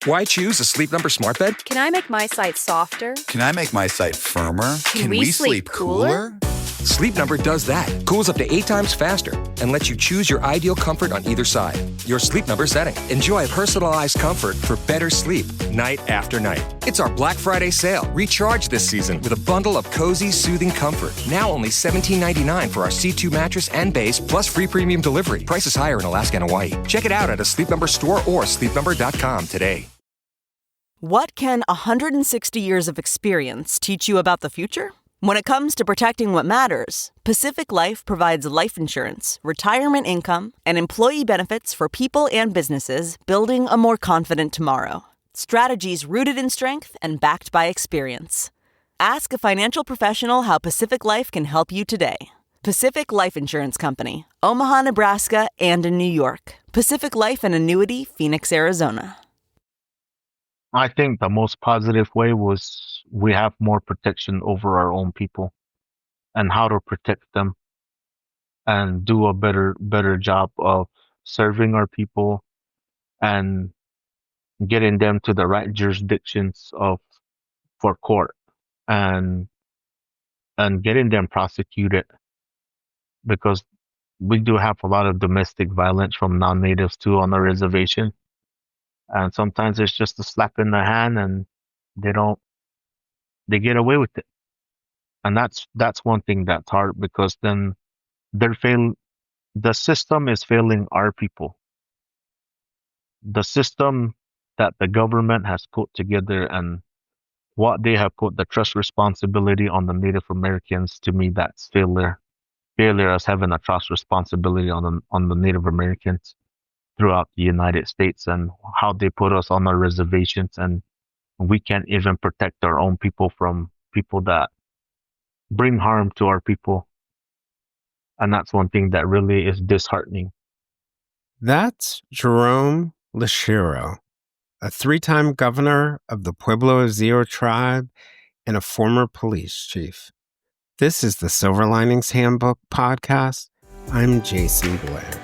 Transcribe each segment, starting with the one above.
Why choose a Sleep Number smart bed? Can I make my site softer? Can I make my site firmer? Can we sleep cooler? Sleep Number does that. Cools up to 8 times faster and lets you choose your ideal comfort on either side. Your Sleep Number setting. Enjoy personalized comfort for better sleep night after night. It's our Black Friday sale. Recharge this season with a bundle of cozy, soothing comfort. Now only $17.99 for our C2 mattress and base, plus free premium delivery. Prices higher in Alaska and Hawaii. Check it out at a Sleep Number store or sleepnumber.com today. What can 160 years of experience teach you about the future? When it comes to protecting what matters, Pacific Life provides life insurance, retirement income, and employee benefits for people and businesses building a more confident tomorrow. Strategies rooted in strength and backed by experience. Ask a financial professional how Pacific Life can help you today. Pacific Life Insurance Company, Omaha, Nebraska, and in New York. Pacific Life and Annuity, Phoenix, Arizona. I think the most positive way was we have more protection over our own people and how to protect them and do a better job of serving our people and getting them to the right jurisdictions for court and getting them prosecuted, because we do have a lot of domestic violence from non-natives too on the reservation. And sometimes it's just a slap in the hand and they get away with it. And that's one thing that's hard, because then the system is failing our people. The system that the government has put together and what they have put the trust responsibility on the Native Americans, to me, that's failure. Failure as having a trust responsibility on the Native Americans throughout the United States, and how they put us on our reservations, and we can't even protect our own people from people that bring harm to our people. And that's one thing that really is disheartening. That's Jerome Lucero, a 3-time governor of the Pueblo of Zia tribe and a former police chief. This is the Silver Linings Handbook podcast. I'm Jason Blair.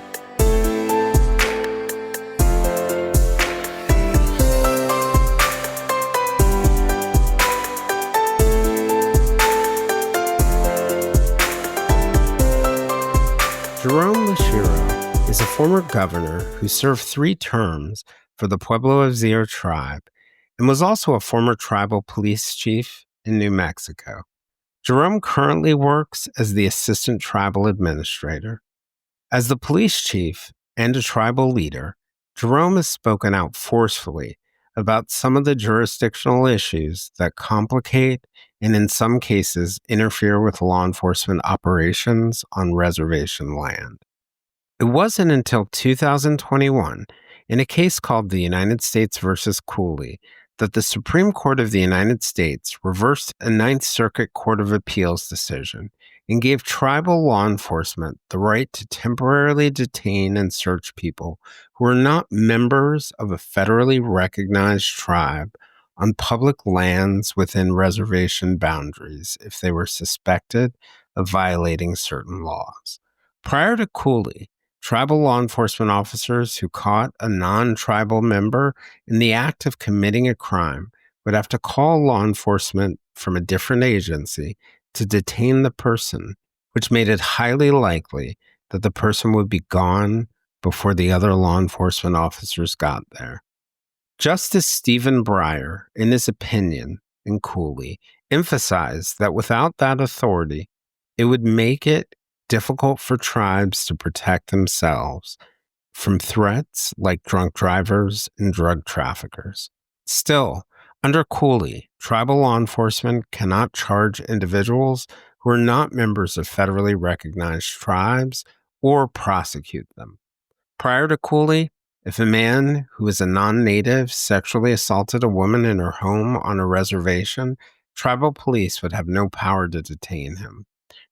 Jerome Lucero is a former governor who served 3 terms for the Pueblo of Zia tribe and was also a former tribal police chief in New Mexico. Jerome currently works as the assistant tribal administrator. As the police chief and a tribal leader, Jerome has spoken out forcefully about some of the jurisdictional issues that complicate and in some cases interfere with law enforcement operations on reservation land. It wasn't until 2021, in a case called the United States versus Cooley, that the Supreme Court of the United States reversed a Ninth Circuit Court of Appeals decision and gave tribal law enforcement the right to temporarily detain and search people who are not members of a federally recognized tribe on public lands within reservation boundaries if they were suspected of violating certain laws. Prior to Cooley, tribal law enforcement officers who caught a non-tribal member in the act of committing a crime would have to call law enforcement from a different agency to detain the person, which made it highly likely that the person would be gone before the other law enforcement officers got there. Justice Stephen Breyer, in his opinion in Cooley, emphasized that without that authority, it would make it difficult for tribes to protect themselves from threats like drunk drivers and drug traffickers. Still, under Cooley, tribal law enforcement cannot charge individuals who are not members of federally recognized tribes or prosecute them. Prior to Cooley, if a man who is a non-native sexually assaulted a woman in her home on a reservation, tribal police would have no power to detain him.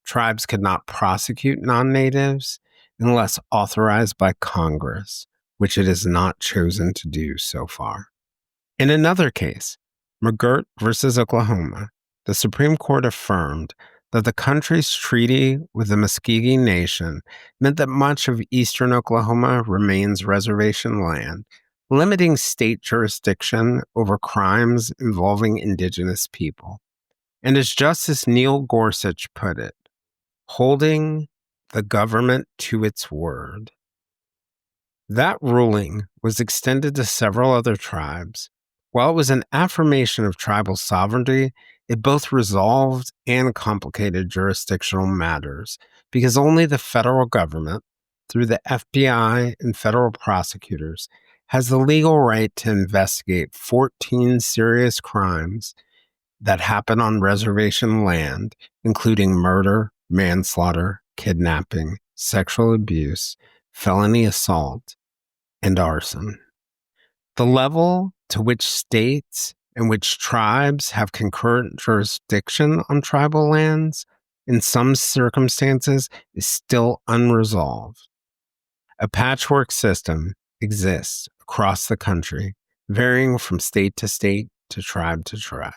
Tribes could not prosecute non-natives unless authorized by Congress, which it has not chosen to do so far. In another case, McGirt versus Oklahoma, the Supreme Court affirmed that the country's treaty with the Muscogee Nation meant that much of eastern Oklahoma remains reservation land, limiting state jurisdiction over crimes involving Indigenous people. And as Justice Neil Gorsuch put it, holding the government to its word. That ruling was extended to several other tribes. While it was an affirmation of tribal sovereignty, it both resolved and complicated jurisdictional matters because only the federal government, through the FBI and federal prosecutors, has the legal right to investigate 14 serious crimes that happen on reservation land, including murder, manslaughter, kidnapping, sexual abuse, felony assault, and arson. The level to which states and which tribes have concurrent jurisdiction on tribal lands, in some circumstances, is still unresolved. A patchwork system exists across the country, varying from state to tribe to tribe.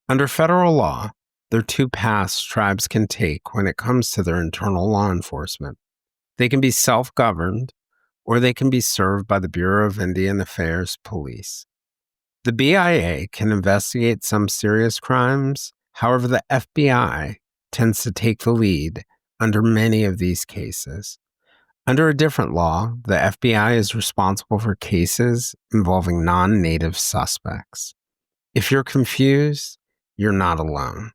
Under federal law, there are two paths tribes can take when it comes to their internal law enforcement. They can be self-governed, or they can be served by the Bureau of Indian Affairs Police. The BIA can investigate some serious crimes. However, the FBI tends to take the lead under many of these cases. Under a different law, the FBI is responsible for cases involving non-native suspects. If you're confused, you're not alone.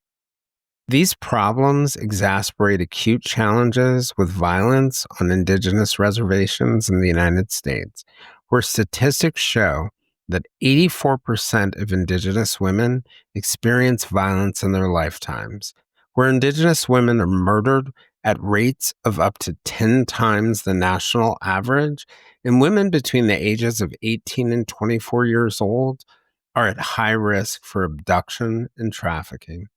These problems exacerbate acute challenges with violence on Indigenous reservations in the United States, where statistics show that 84% of Indigenous women experience violence in their lifetimes, where Indigenous women are murdered at rates of up to 10 times the national average, and women between the ages of 18 and 24 years old are at high risk for abduction and trafficking.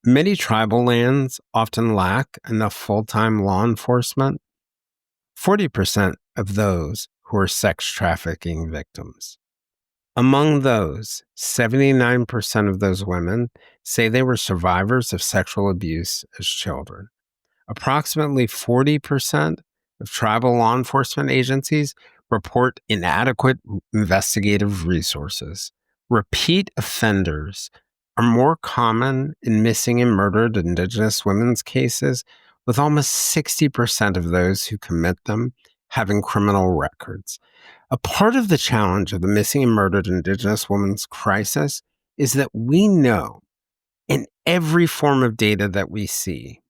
Many tribal lands often lack enough full-time law enforcement. 40% of those who are sex trafficking victims. Among those, 79% of those women say they were survivors of sexual abuse as children. Approximately 40% of tribal law enforcement agencies report inadequate investigative resources. Repeat offenders are more common in missing and murdered Indigenous women's cases, with almost 60% of those who commit them having criminal records. A part of the challenge of the missing and murdered Indigenous women's crisis is that we know in every form of data that we see,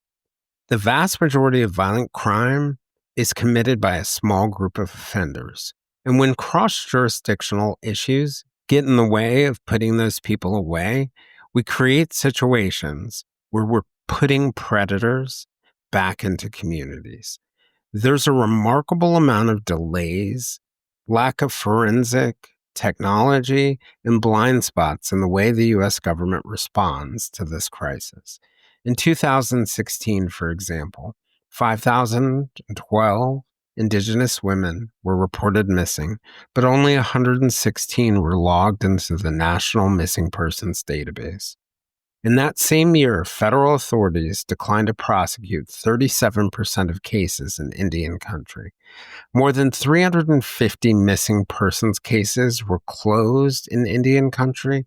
the vast majority of violent crime is committed by a small group of offenders. And when cross-jurisdictional issues get in the way of putting those people away, we create situations where we're putting predators back into communities. There's a remarkable amount of delays, lack of forensic technology, and blind spots in the way the U.S. government responds to this crisis. In 2016, for example, 5,012 Indigenous women were reported missing, but only 116 were logged into the National Missing Persons Database. In that same year, federal authorities declined to prosecute 37% of cases in Indian country. More than 350 missing persons cases were closed in Indian country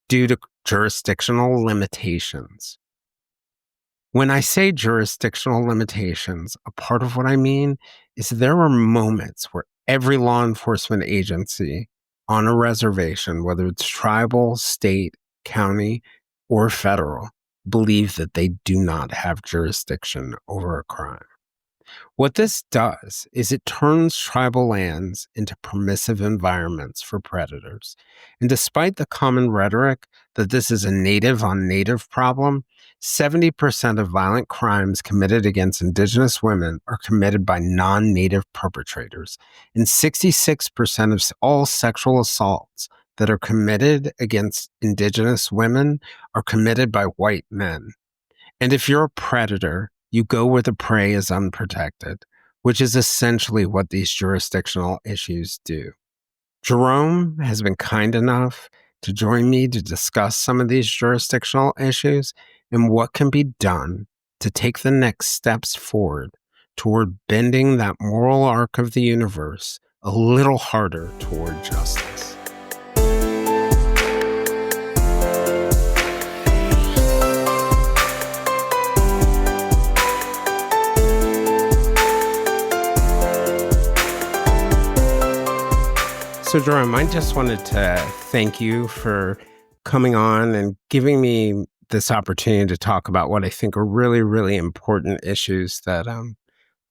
due to jurisdictional limitations. When I say jurisdictional limitations, a part of what I mean is there are moments where every law enforcement agency on a reservation, whether it's tribal, state, county, or federal, believe that they do not have jurisdiction over a crime. What this does is it turns tribal lands into permissive environments for predators. And despite the common rhetoric that this is a native on native problem, 70% of violent crimes committed against Indigenous women are committed by non-native perpetrators, and 66% of all sexual assaults that are committed against Indigenous women are committed by white men. And if you're a predator, you go where the prey is unprotected, which is essentially what these jurisdictional issues do. Jerome has been kind enough to join me to discuss some of these jurisdictional issues and what can be done to take the next steps forward toward bending that moral arc of the universe a little harder toward justice. So, Jerome, I just wanted to thank you for coming on and giving me this opportunity to talk about what I think are really, really important issues that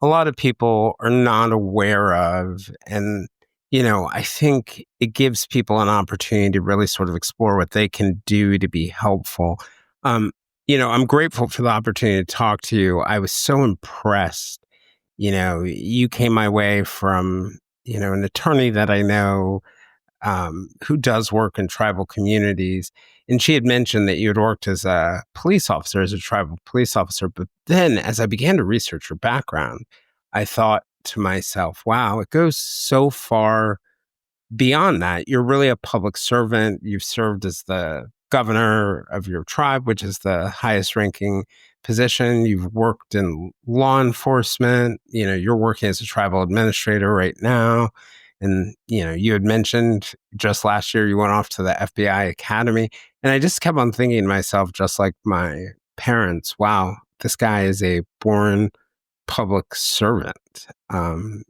a lot of people are not aware of. And, I think it gives people an opportunity to really sort of explore what they can do to be helpful. I'm grateful for the opportunity to talk to you. I was so impressed. You came my way from, an attorney that I know who does work in tribal communities. And she had mentioned that you had worked as a police officer, as a tribal police officer. But then as I began to research your background, I thought to myself, wow, it goes so far beyond that. You're really a public servant. You've served as the governor of your tribe, which is the highest ranking position. You've worked in law enforcement. You're working as a tribal administrator right now. And, you had mentioned just last year you went off to the FBI Academy. And I just kept on thinking to myself, just like my parents, wow, this guy is a born public servant.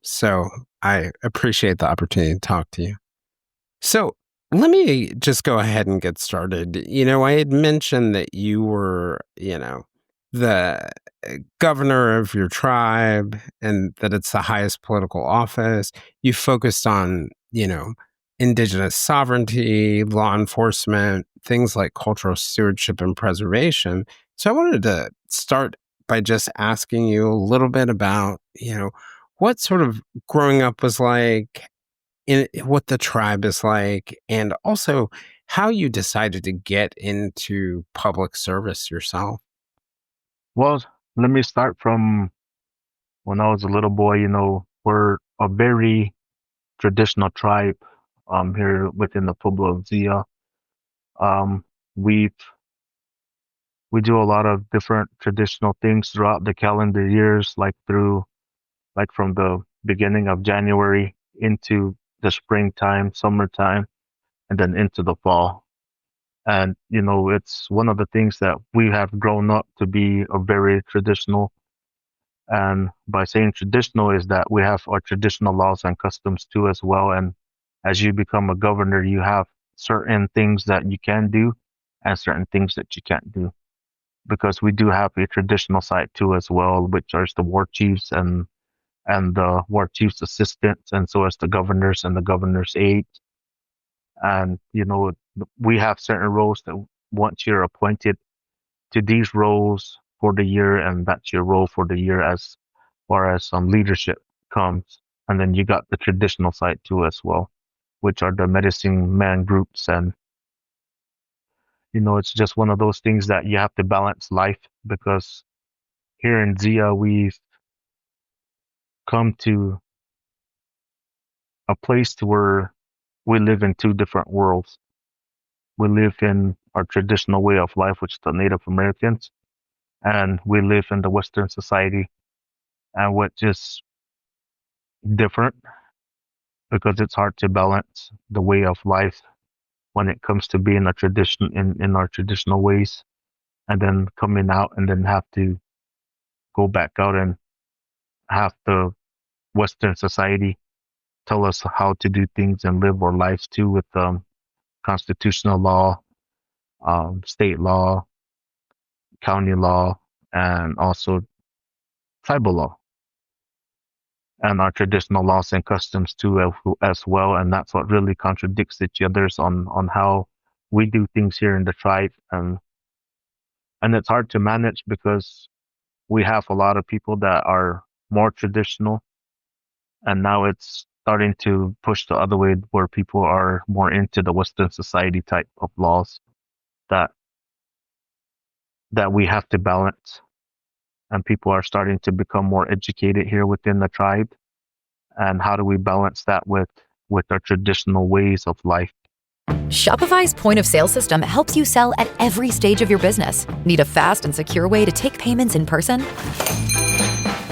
So I appreciate the opportunity to talk to you. So let me just go ahead and get started. I had mentioned that you were, the governor of your tribe and that it's the highest political office. You focused on, Indigenous sovereignty, law enforcement, things like cultural stewardship and preservation. So I wanted to start by just asking you a little bit about, what sort of growing up was like, what the tribe is like, and also how you decided to get into public service yourself. Well, let me start from when I was a little boy. We're a very traditional tribe here within the Pueblo of Zia. We do a lot of different traditional things throughout the calendar years, like from the beginning of January into the springtime, summertime, and then into the fall. And, it's one of the things that we have grown up to be a very traditional. And by saying traditional is that we have our traditional laws and customs too as well. And as you become a governor, you have certain things that you can do and certain things that you can't do. Because we do have a traditional side too as well, which are the war chiefs and the war chief's assistants, and so as the governors and the governor's aides. And, we have certain roles that once you're appointed to these roles for the year, and that's your role for the year as far as leadership comes. And then you got the traditional side too as well, which are the medicine man groups. And, it's just one of those things that you have to balance life, because here in Zia, we've come to a place to where we live in two different worlds. We live in our traditional way of life, which is the Native Americans, and we live in the Western society, and which is different because it's hard to balance the way of life when it comes to being a tradition in our traditional ways, and then coming out and then have to go back out and have the Western society tell us how to do things and live our lives too, with constitutional law, state law, county law, and also tribal law, and our traditional laws and customs too as well. And that's what really contradicts each other's on how we do things here in the tribe. And it's hard to manage because we have a lot of people that are more traditional, and now it's starting to push the other way where people are more into the Western society type of laws that we have to balance. And people are starting to become more educated here within the tribe. And how do we balance that with our traditional ways of life? Shopify's point of sale system helps you sell at every stage of your business. Need a fast and secure way to take payments in person?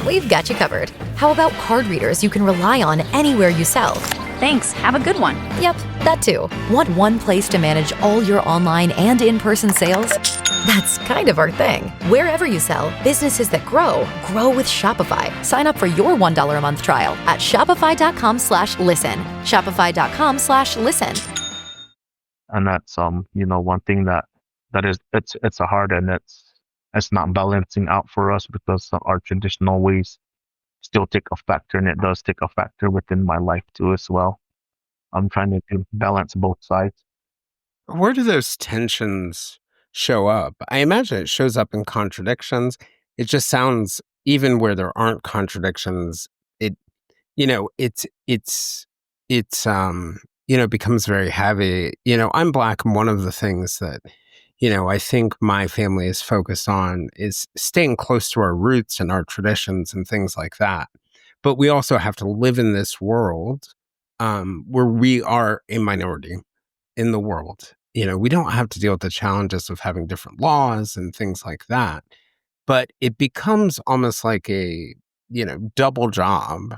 We've got you covered. How about card readers you can rely on anywhere you sell? Thanks. Have a good one. Yep, that too. Want one place to manage all your online and in-person sales? That's kind of our thing. Wherever you sell, businesses that grow with Shopify. Sign up for your $1 a month trial at shopify.com/listen. Shopify.com/listen. And that's one thing that is it's a hard, and it's not balancing out for us because our traditional ways still take a factor, and it does take a factor within my life too as well. I'm trying to balance both sides. Where do those tensions show up? I imagine it shows up in contradictions. It just sounds, even where there aren't contradictions, becomes very heavy. I'm Black, and one of the things that, I think my family is focused on is staying close to our roots and our traditions and things like that. But we also have to live in this world where we are a minority in the world. We don't have to deal with the challenges of having different laws and things like that. But it becomes almost like a, double job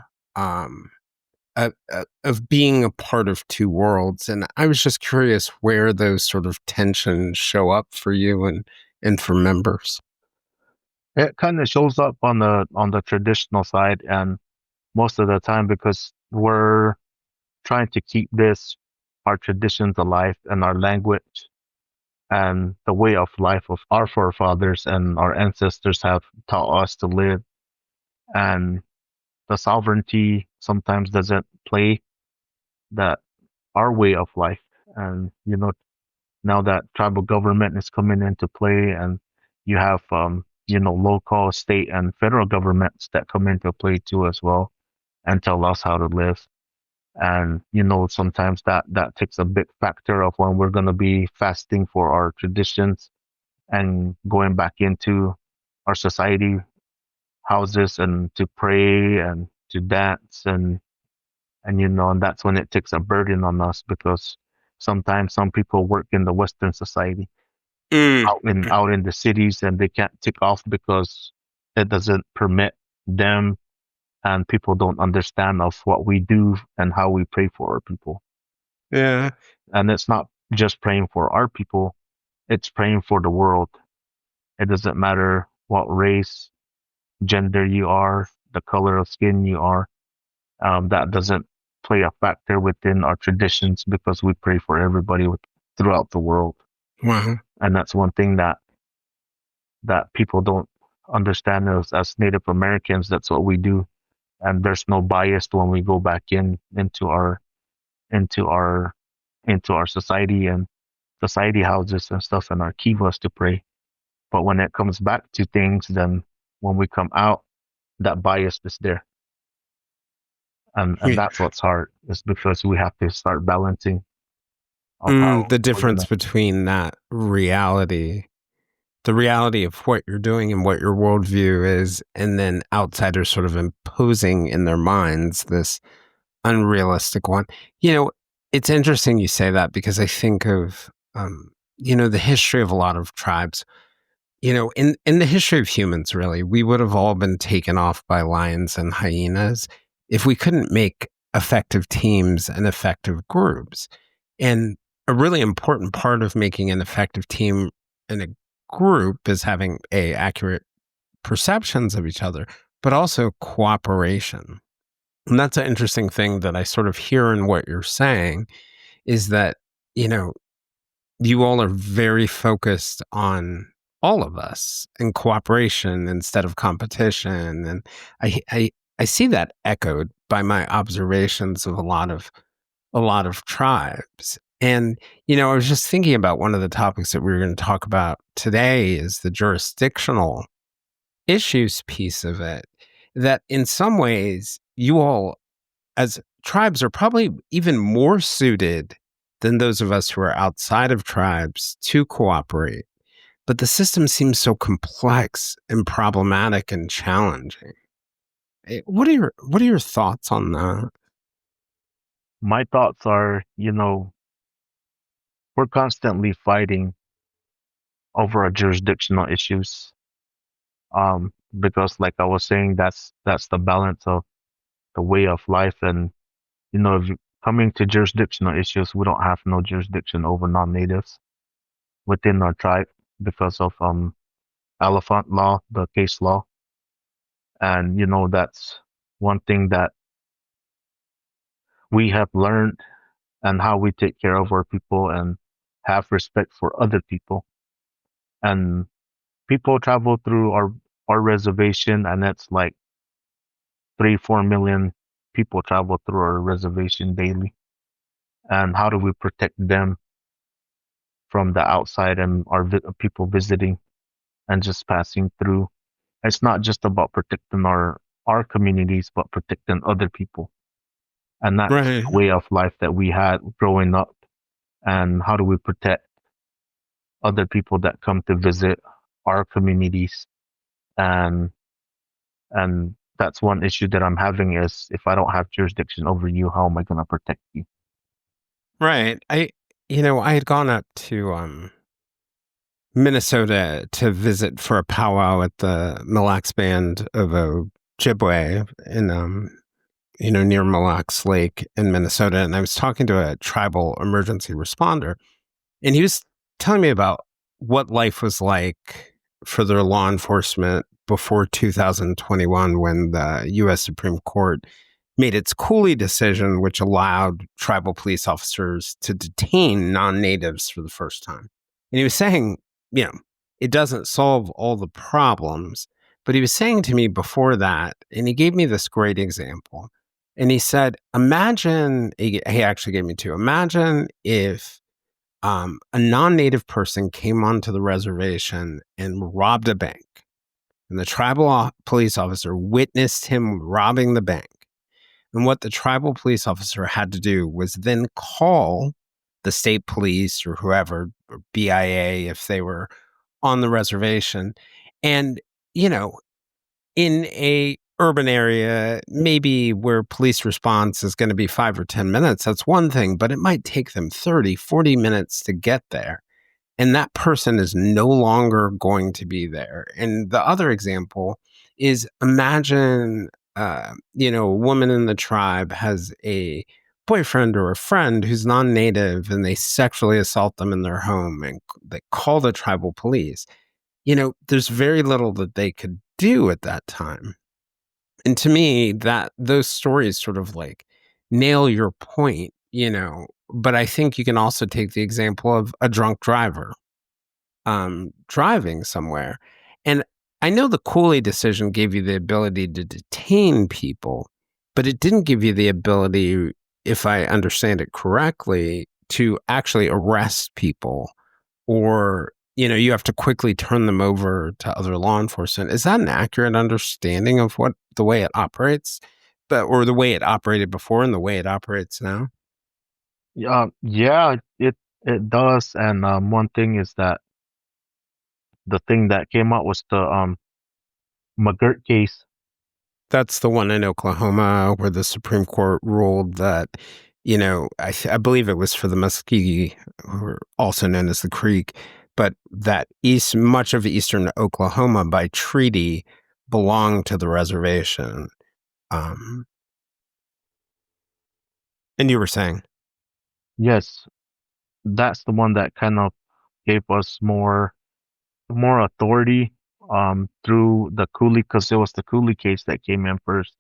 of being a part of two worlds. And I was just curious where those sort of tensions show up for you and for members. It kind of shows up on the traditional side, and most of the time because we're trying to keep our traditions alive, and our language and the way of life of our forefathers and our ancestors have taught us to live. And the sovereignty sometimes doesn't play that our way of life. And now that tribal government is coming into play, and you have local, state, and federal governments that come into play too as well, and tell us how to live. And sometimes that takes a big factor of when we're going to be fasting for our traditions and going back into our society houses and to pray and to dance, and that's when it takes a burden on us, because sometimes some people work in the Western society out in the cities, and they can't take off because it doesn't permit them, and people don't understand of what we do and how we pray for our people. Yeah. And it's not just praying for our people, it's praying for the world. It doesn't matter what race, gender you are, the color of skin you are. That doesn't play a factor within our traditions, because we pray for everybody throughout the world. Wow. And that's one thing that people don't understand as Native Americans. That's what we do. And there's no bias when we go back into our society and society houses and stuff, and our kivas to pray. But when it comes back to things, then when we come out, that bias is there. And that's what's hard, is because we have to start balancing the difference between that reality, the reality of what you're doing and what your worldview is, and then outsiders sort of imposing in their minds this unrealistic one. It's interesting you say that, because I think of, the history of a lot of tribes. In the history of humans, really, we would have all been taken off by lions and hyenas if we couldn't make effective teams and effective groups. And a really important part of making an effective team and a group is having accurate perceptions of each other, but also cooperation. And that's an interesting thing that I sort of hear in what you're saying, is that, you all are very focused on all of us and cooperation instead of competition. And I see that echoed by my observations of a lot of tribes. And, I was just thinking about one of the topics that we were going to talk about today is the jurisdictional issues piece of it, that in some ways you all as tribes are probably even more suited than those of us who are outside of tribes to cooperate. But the system seems so complex and problematic and challenging. What are your thoughts on that? My thoughts are, we're constantly fighting over our jurisdictional issues. Because like I was saying, that's the balance of the way of life. And, if coming to jurisdictional issues, we don't have no jurisdiction over non-natives within our tribe because of elephant law, the case law. And, that's one thing that we have learned, and how we take care of our people and have respect for other people. And people travel through our reservation, and that's like 3-4 million people travel through our reservation daily. And how do we protect them from the outside and our people visiting and just passing through? It's not just about protecting our communities, but protecting other people. And that's Right. the way of life that we had growing up. And how do we protect other people that come to visit our communities? And that's one issue that I'm having is, if I don't have jurisdiction over you, how am I going to protect you? Right. I had gone up to Minnesota to visit for a powwow at the Mille Lacs Band of Ojibwe in near Mille Lacs Lake in Minnesota, and I was talking to a tribal emergency responder, and he was telling me about what life was like for their law enforcement before 2021, when the U.S. Supreme Court made its Cooley decision, which allowed tribal police officers to detain non-natives for the first time. And he was saying, it doesn't solve all the problems, but he was saying to me before that, and he gave me this great example. And he said, he actually gave me two. Imagine if a non-native person came onto the reservation and robbed a bank, and the tribal police officer witnessed him robbing the bank. And what the tribal police officer had to do was then call the state police or whoever, or BIA if they were on the reservation. And, in a urban area, maybe where police response is going to be 5 or 10 minutes, that's one thing, but it might take them 30, 40 minutes to get there. And that person is no longer going to be there. And the other example is, imagine, a woman in the tribe has a boyfriend or a friend who's non-native, and they sexually assault them in their home, and they call the tribal police. There's very little that they could do at that time. And to me, that those stories sort of like nail your point, but I think you can also take the example of a drunk driver driving somewhere. And I know the Cooley decision gave you the ability to detain people, but it didn't give you the ability, if I understand it correctly, to actually arrest people, or, you have to quickly turn them over to other law enforcement. Is that an accurate understanding of what the way it operates, or the way it operated before and the way it operates now? Yeah, it does. And one thing is that the thing that came out was the McGirt case. That's the one in Oklahoma where the Supreme Court ruled that, I believe it was for the Muskegee, or also known as the Creek, but that much of eastern Oklahoma by treaty belonged to the reservation. And you were saying? Yes, that's the one that kind of gave us more authority through the Cooley, because it was the Cooley case that came in first.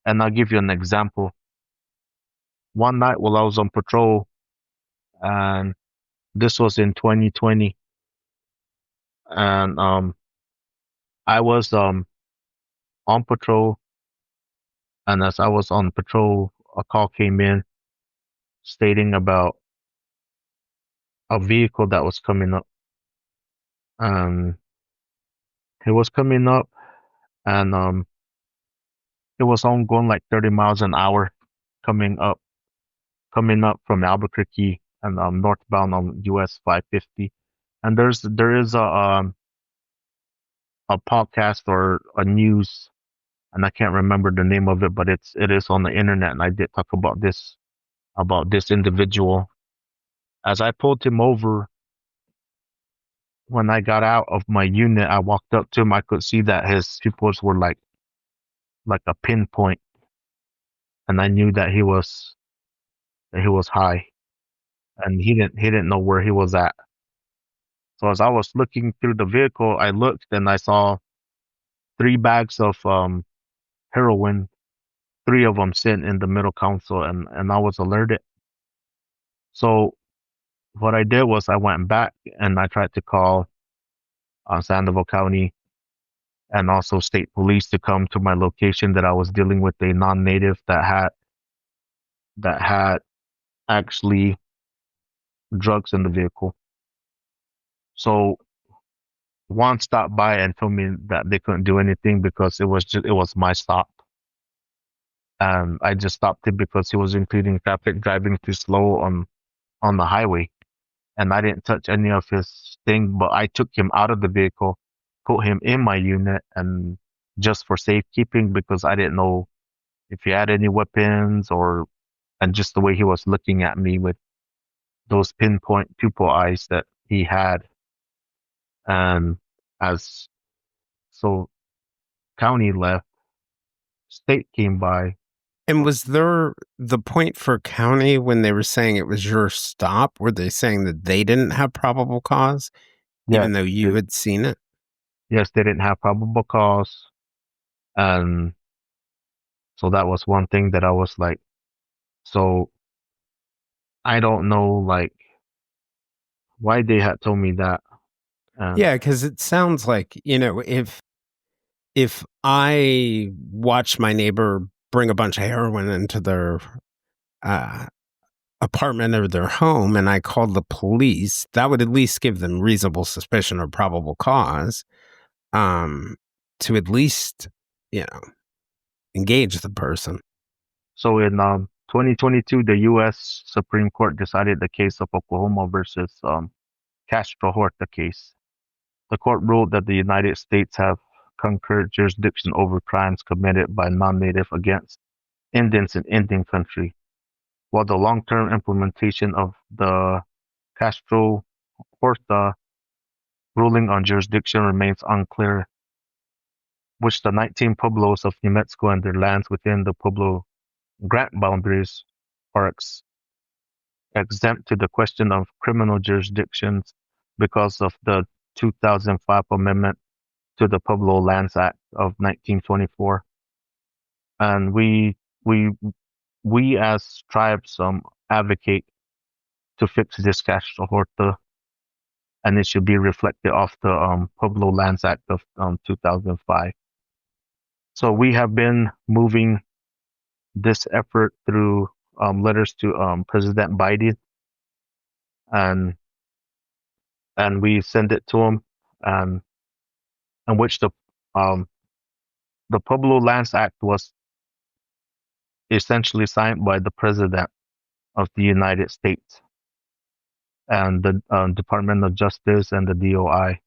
And I'll give you an example. One night while I was on patrol, and this was in 2020, and I was on patrol, and as I was on patrol, a call came in stating about a vehicle that was coming up. It was coming up, and it was on going like 30 miles an hour, coming up from Albuquerque, and northbound on US 550. And there is a podcast or a news, and I can't remember the name of it, but it is on the internet, and I did talk about this individual. As I pulled him over, when I got out of my unit, I walked up to him. I could see that his pupils were like a pinpoint, and I knew that he was high, and he didn't know where he was at. So as I was looking through the vehicle, I looked and I saw 3 bags of heroin, 3 of them sitting in the middle console, and I was alerted. So what I did was I went back and I tried to call Sandoval County and also state police to come to my location that I was dealing with a non-native that had actually drugs in the vehicle. So one stopped by and told me that they couldn't do anything because it was my stop. And I just stopped him because he was impeding traffic, driving too slow on the highway. And I didn't touch any of his thing, but I took him out of the vehicle, put him in my unit, and just for safekeeping because I didn't know if he had any weapons and just the way he was looking at me with those pinpoint pupil eyes that he had. And as so county left, state came by. And was there the point for county when they were saying it was your stop? Were they saying that they didn't have probable cause, even Yes, though you had seen it? yes, they didn't have probable cause. And so that was one thing that I was like, so I don't know, like, why they had told me that. Yeah, because it sounds like, if I watch my neighbor bring a bunch of heroin into their apartment or their home and I called the police, that would at least give them reasonable suspicion or probable cause to at least, engage the person. So in 2022, the U.S. Supreme Court decided the case of Oklahoma versus Castro Horta case. The court ruled that the United States have concurrent jurisdiction over crimes committed by non-native against Indians in Indian country, while the long-term implementation of the Castro Horta ruling on jurisdiction remains unclear, which the 19 pueblos of New Mexico and their lands within the Pueblo grant boundaries are exempt to the question of criminal jurisdictions because of the 2005 amendment to the Pueblo Lands Act of 1924. And we as tribes advocate to fix this Castro Horta, and it should be reflected off the Pueblo Lands Act of 2005. So we have been moving this effort through letters to President Biden, and we send it to him, and which the Pueblo Lands Act was essentially signed by the President of the United States and the Department of Justice and the DOI,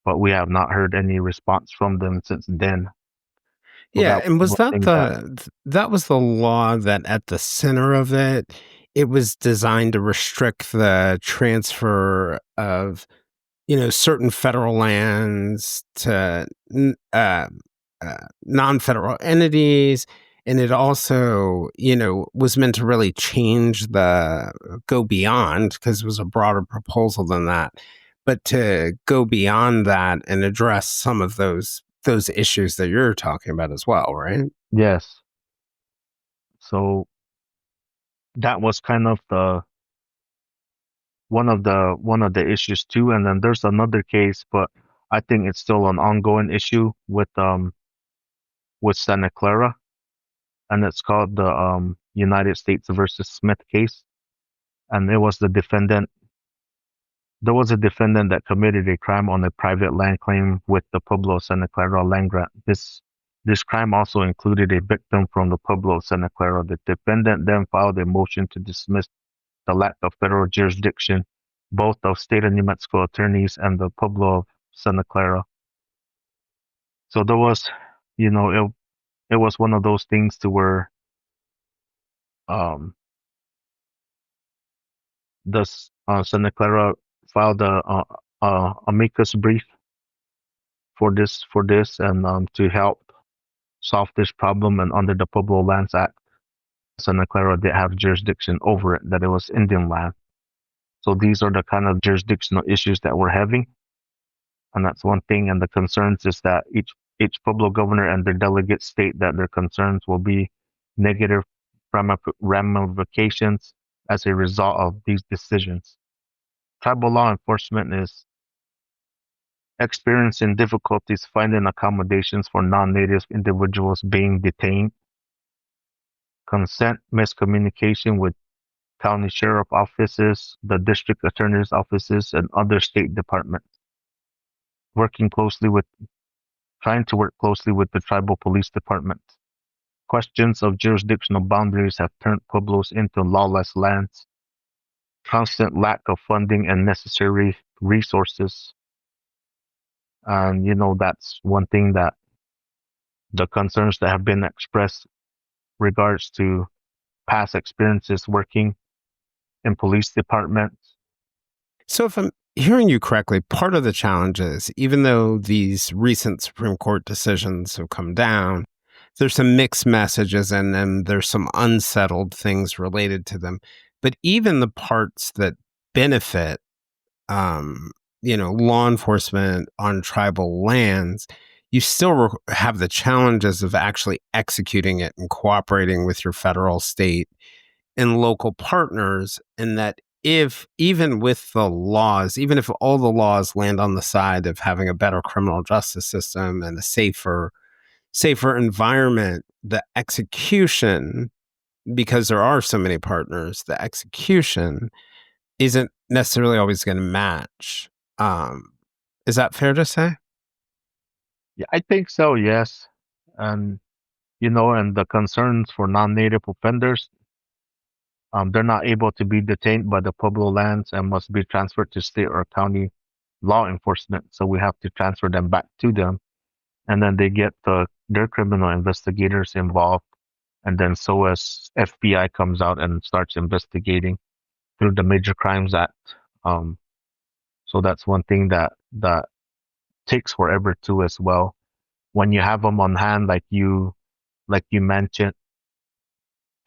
but we have not heard any response from them since then. So Yeah, and was that that that was the law that at the center of it, it was designed to restrict the transfer of, certain federal lands to non-federal entities, and it also, was meant to really go beyond because it was a broader proposal than that, but to go beyond that and address some of those issues that you're talking about as well, right? Yes. So that was kind of the one of the issues too. And then there's another case, but I think it's still an ongoing issue with Santa Clara, and it's called the United States versus Smith case. And there was a defendant that committed a crime on a private land claim with the Pueblo of Santa Clara land grant. This crime also included a victim from the Pueblo of Santa Clara. The defendant then filed a motion to dismiss the lack of federal jurisdiction, both of state of New Mexico attorneys and the Pueblo of Santa Clara. So there was, it was one of those things to where the Santa Clara filed a amicus brief for this and to help solve this problem and under the Pueblo Lands Act. Santa Clara did have jurisdiction over it, that it was Indian land. So these are the kind of jurisdictional issues that we're having. And that's one thing. And the concerns is that each Pueblo governor and their delegates state that their concerns will be negative ramifications as a result of these decisions. Tribal law enforcement is experiencing difficulties finding accommodations for non-native individuals being detained. Consent miscommunication with county sheriff offices, the district attorney's offices, and other state departments. Trying to work closely with the tribal police department. Questions of jurisdictional boundaries have turned pueblos into lawless lands. Constant lack of funding and necessary resources. And, that's one thing that the concerns that have been expressed regards to past experiences working in police departments. So if I'm hearing you correctly, part of the challenge is, even though these recent Supreme Court decisions have come down, there's some mixed messages in them. There's some unsettled things related to them. But even the parts that benefit, law enforcement on tribal lands, you still have the challenges of actually executing it and cooperating with your federal, state, and local partners. And that even with the laws, even if all the laws land on the side of having a better criminal justice system and a safer environment, the execution, because there are so many partners, the execution isn't necessarily always going to match. Is that fair to say? Yeah, I think so, yes. And, and the concerns for non-native offenders, they're not able to be detained by the Pueblo lands and must be transferred to state or county law enforcement. So we have to transfer them back to them. And then they get their criminal investigators involved. And then so as FBI comes out and starts investigating through the Major Crimes Act. So that's one thing that takes forever too as well. When you have them on hand, like you mentioned,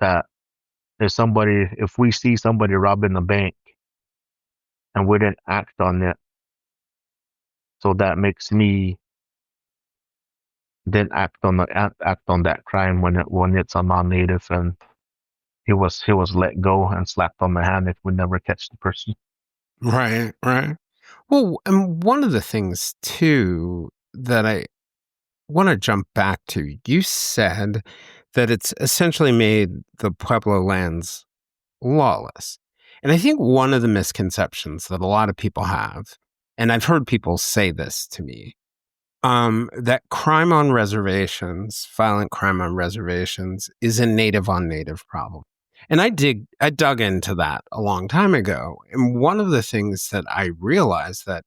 that if we see somebody robbing a bank and we didn't act on it, so that makes me then act on that crime when it's a non-native and he was let go and slapped on the hand if we never catch the person. Right. Well, and one of the things too that I want to jump back to, you said that it's essentially made the Pueblo lands lawless. And I think one of the misconceptions that a lot of people have, and I've heard people say this to me, that crime on reservations, violent crime on reservations, is a native on native problem. And I dug into that a long time ago. And one of the things that I realized that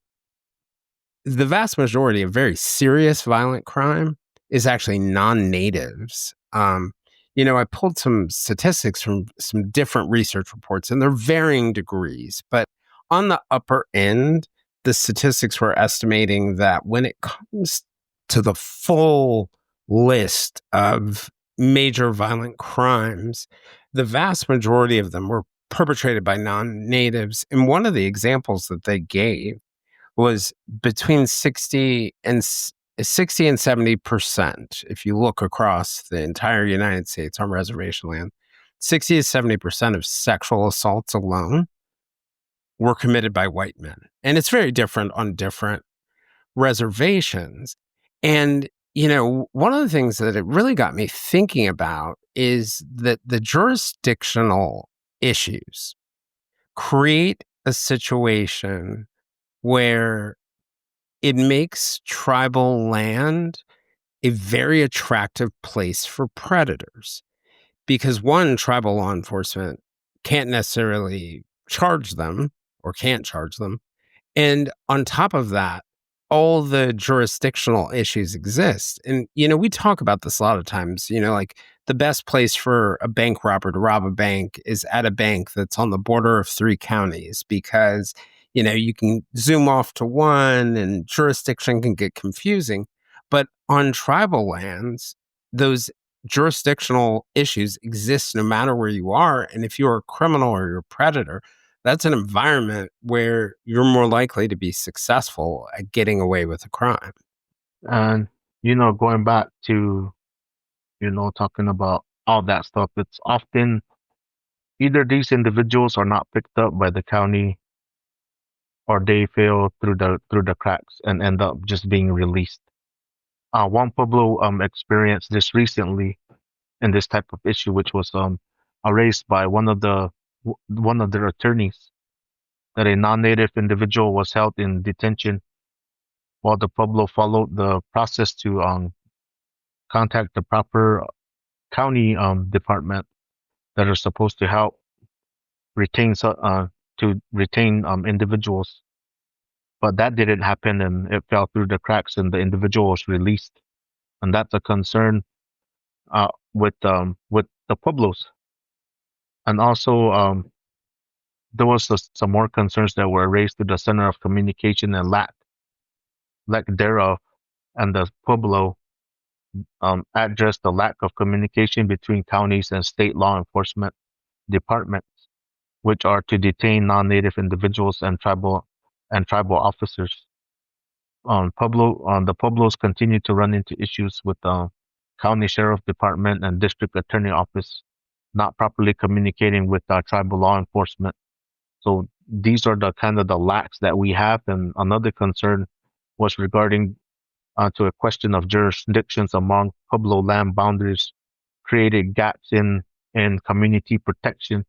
the vast majority of very serious violent crime is actually non-natives. I pulled some statistics from some different research reports, and they're varying degrees. But on the upper end, the statistics were estimating that when it comes to the full list of major violent crimes, the vast majority of them were perpetrated by non-natives. And one of the examples that they gave was between 60 and 70%. If you look across the entire United States on reservation land, 60 to 70% of sexual assaults alone were committed by white men. And it's very different on different reservations. And, one of the things that it really got me thinking about is that the jurisdictional issues create a situation where it makes tribal land a very attractive place for predators. Because one, tribal law enforcement can't necessarily charge them or can't charge them. And on top of that, all the jurisdictional issues exist. And, we talk about this a lot of times, like the best place for a bank robber to rob a bank is at a bank that's on the border of 3 counties because, you can zoom off to one and jurisdiction can get confusing. But on tribal lands, those jurisdictional issues exist no matter where you are. And if you're a criminal or you're a predator, that's an environment where you're more likely to be successful at getting away with a crime. And, going back to, talking about all that stuff, it's often either these individuals are not picked up by the county or they fail through the cracks and end up just being released. Juan Pueblo experienced this recently in this type of issue, which was raised by one of their attorneys, that a non-native individual was held in detention while the Pueblo followed the process to contact the proper county department that are supposed to help retain individuals. But that didn't happen, and it fell through the cracks, and the individual was released. And that's a concern with the Pueblos. And also, there was some more concerns that were raised to the Center of Communication and lack thereof, and the Pueblo addressed the lack of communication between counties and state law enforcement departments, which are to detain non-native individuals and tribal officers. The Pueblos continue to run into issues with the county sheriff department and district attorney office not properly communicating with tribal law enforcement. So these are the kind of the lacks that we have. And another concern was regarding to a question of jurisdictions among Pueblo land boundaries, created gaps in community protection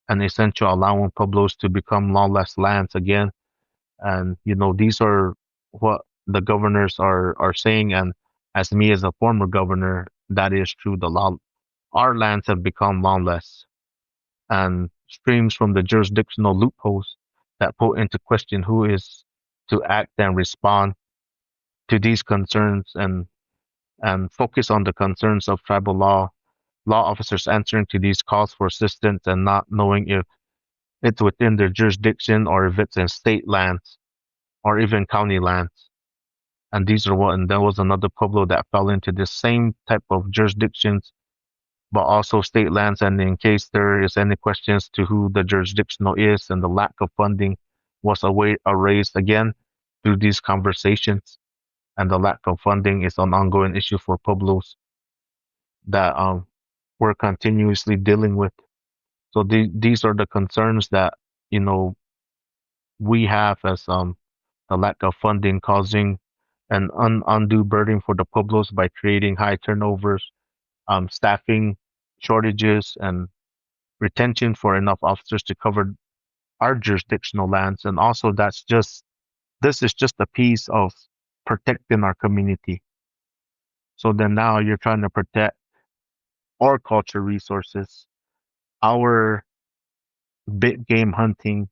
and essential allowing Pueblos to become lawless lands again. And these are what the governors are saying. And as me as a former governor, that is true. Our lands have become lawless, and streams from the jurisdictional loopholes that put into question who is to act and respond to these concerns, and focus on the concerns of tribal law officers answering to these calls for assistance and not knowing if it's within their jurisdiction or if it's in state lands or even county lands. And there was another Pueblo that fell into the same type of jurisdictions, but also state lands. And in case there is any questions to who the jurisdictional is and the lack of funding was raised again through these conversations. And the lack of funding is an ongoing issue for Pueblos that we're continuously dealing with. So these are the concerns that we have as the lack of funding causing an undue burden for the Pueblos by creating high turnovers, staffing shortages, and retention for enough officers to cover our jurisdictional lands. And also, this is just a piece of protecting our community. So then now you're trying to protect our culture resources, our big game hunting,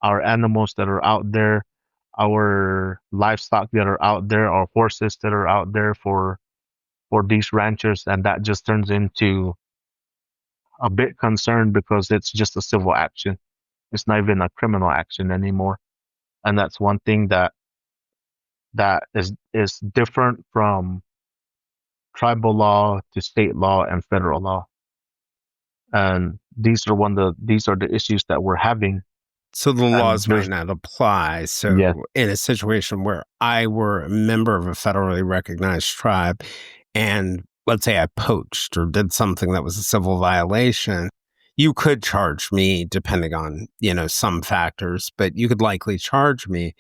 our animals that are out there, our livestock that are out there, our horses that are out there for these ranchers. And that just turns into a bit concerned because it's just a civil action. It's not even a criminal action anymore. And that's one thing that is different from tribal law to state law and federal law. And these are the issues that we're having. So the laws might not apply. So Yeah. in a situation where I were a member of a federally recognized tribe and let's say I poached or did something that was a civil violation, you could charge me depending on, some factors, but you could likely charge me.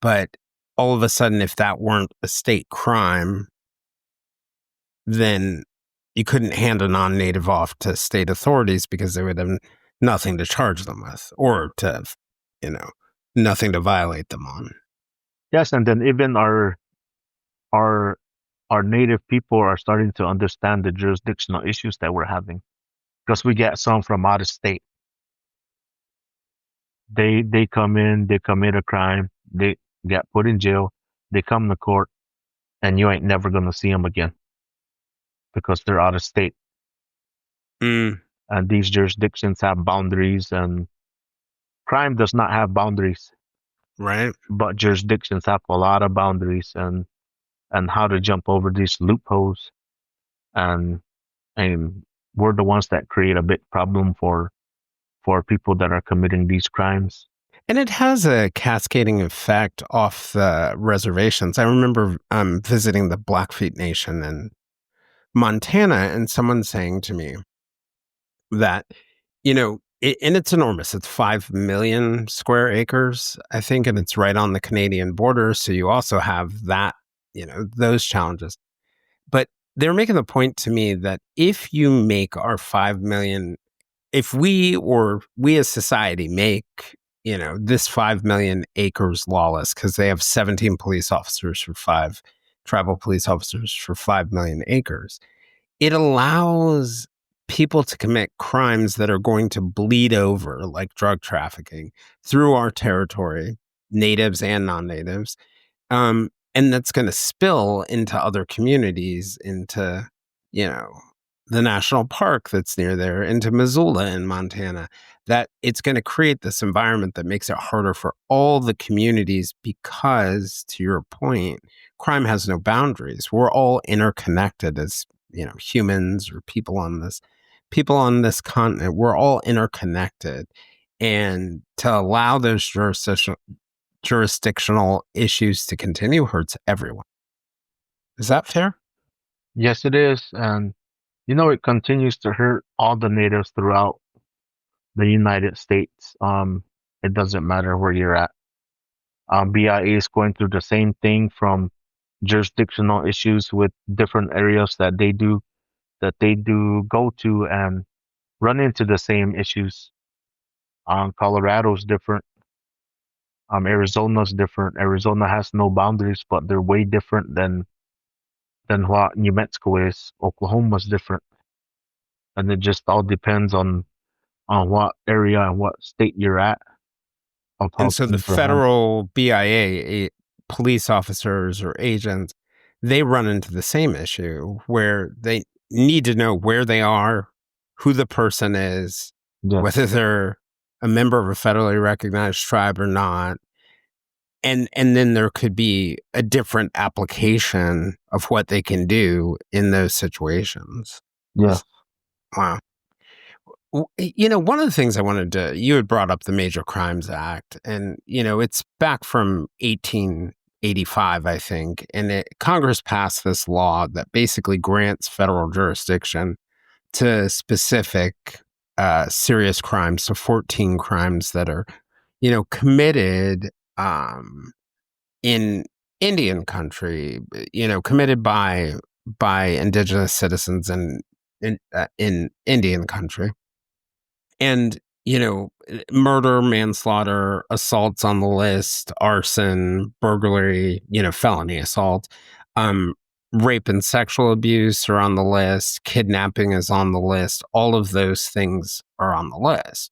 But all of a sudden, if that weren't a state crime, then you couldn't hand a non-native off to state authorities because they would have nothing to charge them with or to, nothing to violate them on. Yes, and then even our native people are starting to understand the jurisdictional issues that we're having, because we get some from out of state. They come in, they commit a crime, they get put in jail, they come to court, and you ain't never gonna see them again because they're out of state. And these jurisdictions have boundaries, and crime does not have boundaries. Right. But jurisdictions have a lot of boundaries and how to jump over these loopholes. And and we're the ones that create a big problem for people that are committing these crimes. And it has a cascading effect off the reservations. I remember visiting the Blackfeet Nation in Montana, and someone saying to me that, and it's enormous. It's 5 million square acres, I think, and it's right on the Canadian border. So you also have that, those challenges. But they're making the point to me that if you make our 5 million, if we as society make, this 5 million acres lawless, because they have 17 police officers for 5 tribal police officers for 5 million acres, it allows people to commit crimes that are going to bleed over, like drug trafficking, through our territory, natives and non-natives. And that's going to spill into other communities, into, the national park that's near there, into Missoula in Montana, that it's going to create this environment that makes it harder for all the communities because, to your point, crime has no boundaries. We're all interconnected as, humans or people on this continent. We're all interconnected. And to allow those jurisdictional issues to continue hurts everyone. Is that fair? Yes, it is. And, it continues to hurt all the natives throughout the United States. It doesn't matter where you're at. BIA is going through the same thing, from jurisdictional issues with different areas that they do go to and run into the same issues. Colorado's different. Arizona's different. Arizona has no boundaries, but they're way different than what New Mexico is. Oklahoma's different, and it just all depends on what area and what state you're at. And so the federal BIA police officers or agents, they run into the same issue where they need to know where they are, who the person is, Yes. whether they're a member of a federally recognized tribe or not. And then there could be a different application of what they can do in those situations. Yeah. Wow. One of the things I wanted to, you had brought up the Major Crimes Act, and, it's back from 1885, I think. And Congress passed this law that basically grants federal jurisdiction to specific serious crimes, so 14 crimes that are, committed in Indian country, committed by Indigenous citizens in Indian country. And, murder, manslaughter, assaults on the list, arson, burglary, felony assault, rape and sexual abuse are on the list, kidnapping is on the list. All of those things are on the list.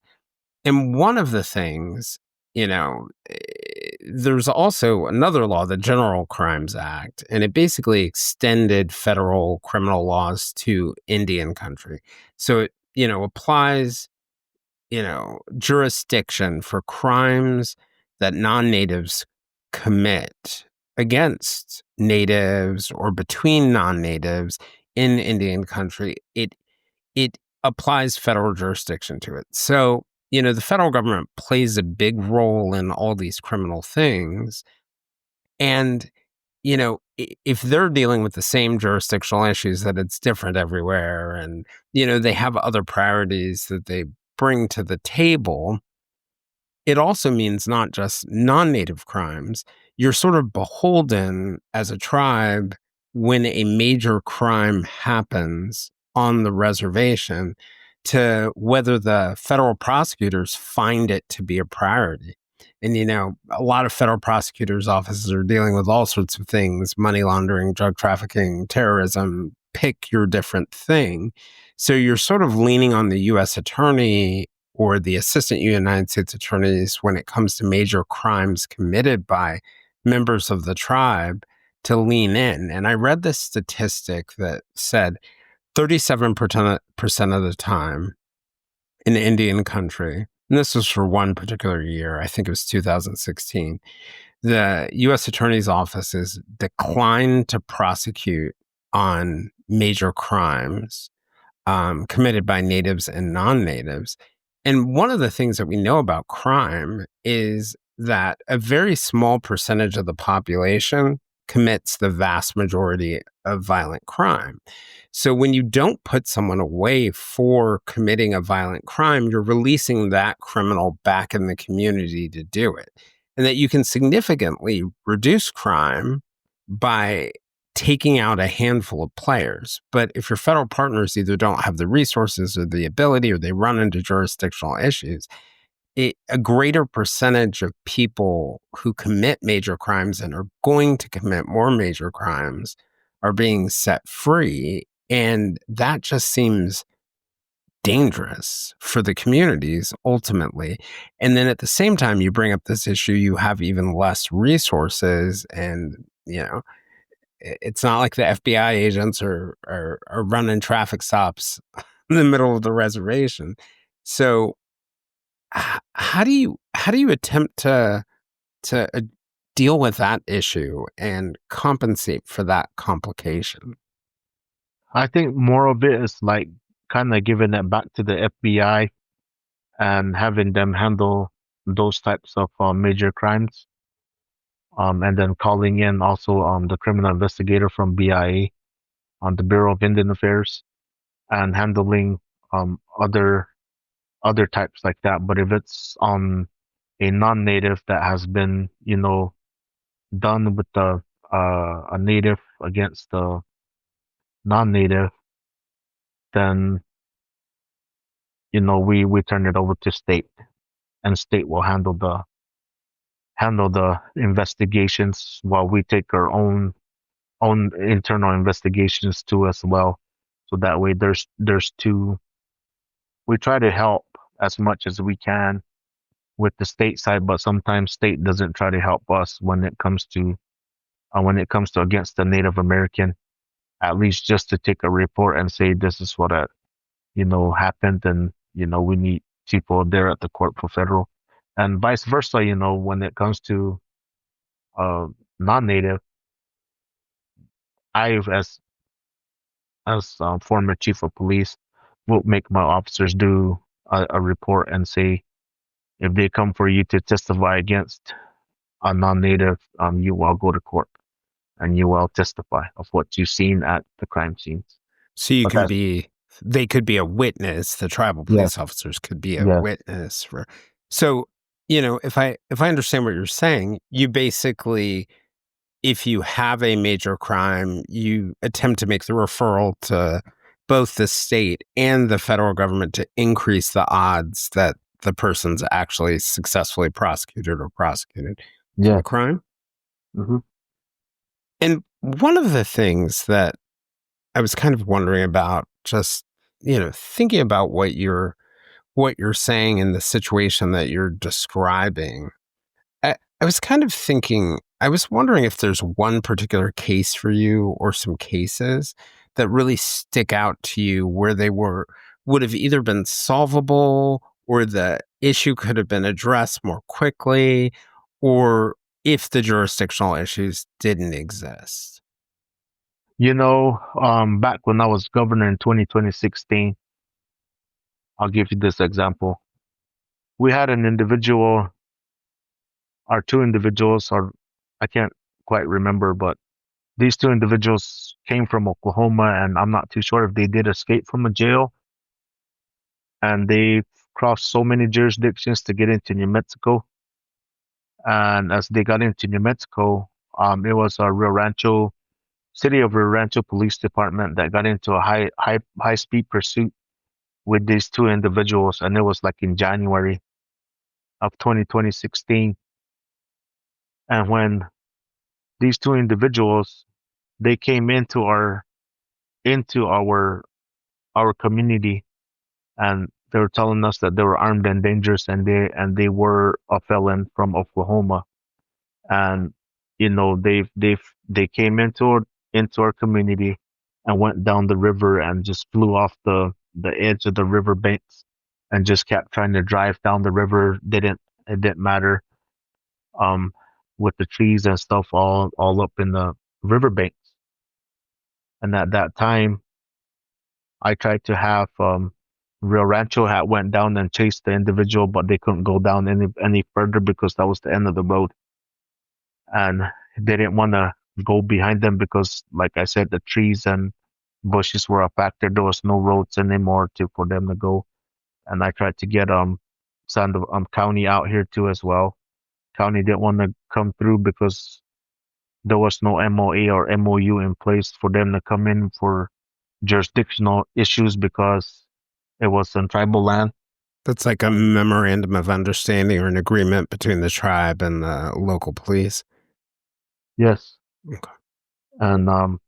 And one of the things, there's also another law, the General Crimes Act, and it basically extended federal criminal laws to Indian country. So it, applies, jurisdiction for crimes that non-natives commit against natives or between non-natives in Indian country. It applies federal jurisdiction to it. So, the federal government plays a big role in all these criminal things. And, if they're dealing with the same jurisdictional issues, that it's different everywhere, and, they have other priorities that they bring to the table, it also means not just non-native crimes. You're sort of beholden as a tribe when a major crime happens on the reservation to whether the federal prosecutors find it to be a priority. And, a lot of federal prosecutors' offices are dealing with all sorts of things: money laundering, drug trafficking, terrorism, pick your different thing. So you're sort of leaning on the U.S. attorney or the assistant United States attorneys when it comes to major crimes committed by members of the tribe to lean in. And I read this statistic that said 37% of the time in Indian country, and this was for one particular year, I think it was 2016, the U.S. Attorney's offices declined to prosecute on major crimes committed by natives and non-natives. And one of the things that we know about crime is that a very small percentage of the population commits the vast majority of violent crime. So when you don't put someone away for committing a violent crime, you're releasing that criminal back in the community to do it. And that you can significantly reduce crime by taking out a handful of players. But if your federal partners either don't have the resources or the ability, or they run into jurisdictional issues, a greater percentage of people who commit major crimes and are going to commit more major crimes are being set free. And that just seems dangerous for the communities ultimately. And then at the same time, you bring up this issue, you have even less resources. And, it's not like the FBI agents are running traffic stops in the middle of the reservation. So how do you attempt to deal with that issue and compensate for that complication? I think more of it is like kind of giving it back to the FBI and having them handle those types of major crimes. And then calling in also the criminal investigator from BIA on the Bureau of Indian Affairs and handling other types like that. But if it's on a non-native that has been, done with a native against the non-native, then we turn it over to state, and state will handle the investigations while we take our own internal investigations too as well. So that way there's two. We try to help as much as we can with the state side, but sometimes state doesn't try to help us when it comes to against the Native American, at least just to take a report and say this is what happened, and we need people there at the court for federal, and vice versa. When it comes to non-native, I as former chief of police will make my officers do a report and say, if they come for you to testify against a non-native, you will go to court and you will testify of what you've seen at the crime scenes. So they could be a witness. The tribal police officers could be a witness for. So, if I understand what you're saying, you basically, if you have a major crime, you attempt to make the referral to both the state and the federal government to increase the odds that the person's actually successfully prosecuted for a crime. Mm-hmm. And one of the things that I was kind of wondering about, just, thinking about what you're saying in the situation that you're describing, I was kind of thinking, I was wondering if there's one particular case for you or some cases that really stick out to you where they would have either been solvable, or the issue could have been addressed more quickly, or if the jurisdictional issues didn't exist. Back when I was governor in 2016, I'll give you this example. We had an individual, or two individuals, or I can't quite remember, but these two individuals came from Oklahoma, and I'm not too sure if they did escape from a jail. And they crossed so many jurisdictions to get into New Mexico. And as they got into New Mexico, it was a City of Rio Rancho Police Department that got into a high speed pursuit with these two individuals, and it was like in January of 2016. And when these two individuals, they came into our community, and they were telling us that they were armed and dangerous, and they were a felon from Oklahoma, and they came into our community and went down the river and just flew off the edge of the river banks and just kept trying to drive down the river. It didn't matter, with the trees and stuff all up in the river banks. And at that time, I tried to have Rio Rancho had went down and chased the individual, but they couldn't go down any further because that was the end of the road, and they didn't want to go behind them because, like I said, the trees and bushes were a factor. There was no roads anymore for them to go, and I tried to get county out here too as well. County didn't want to come through because there was no MOA or MOU in place for them to come in for jurisdictional issues because it was in tribal land. That's like a memorandum of understanding or an agreement between the tribe and the local police. Yes. Okay. And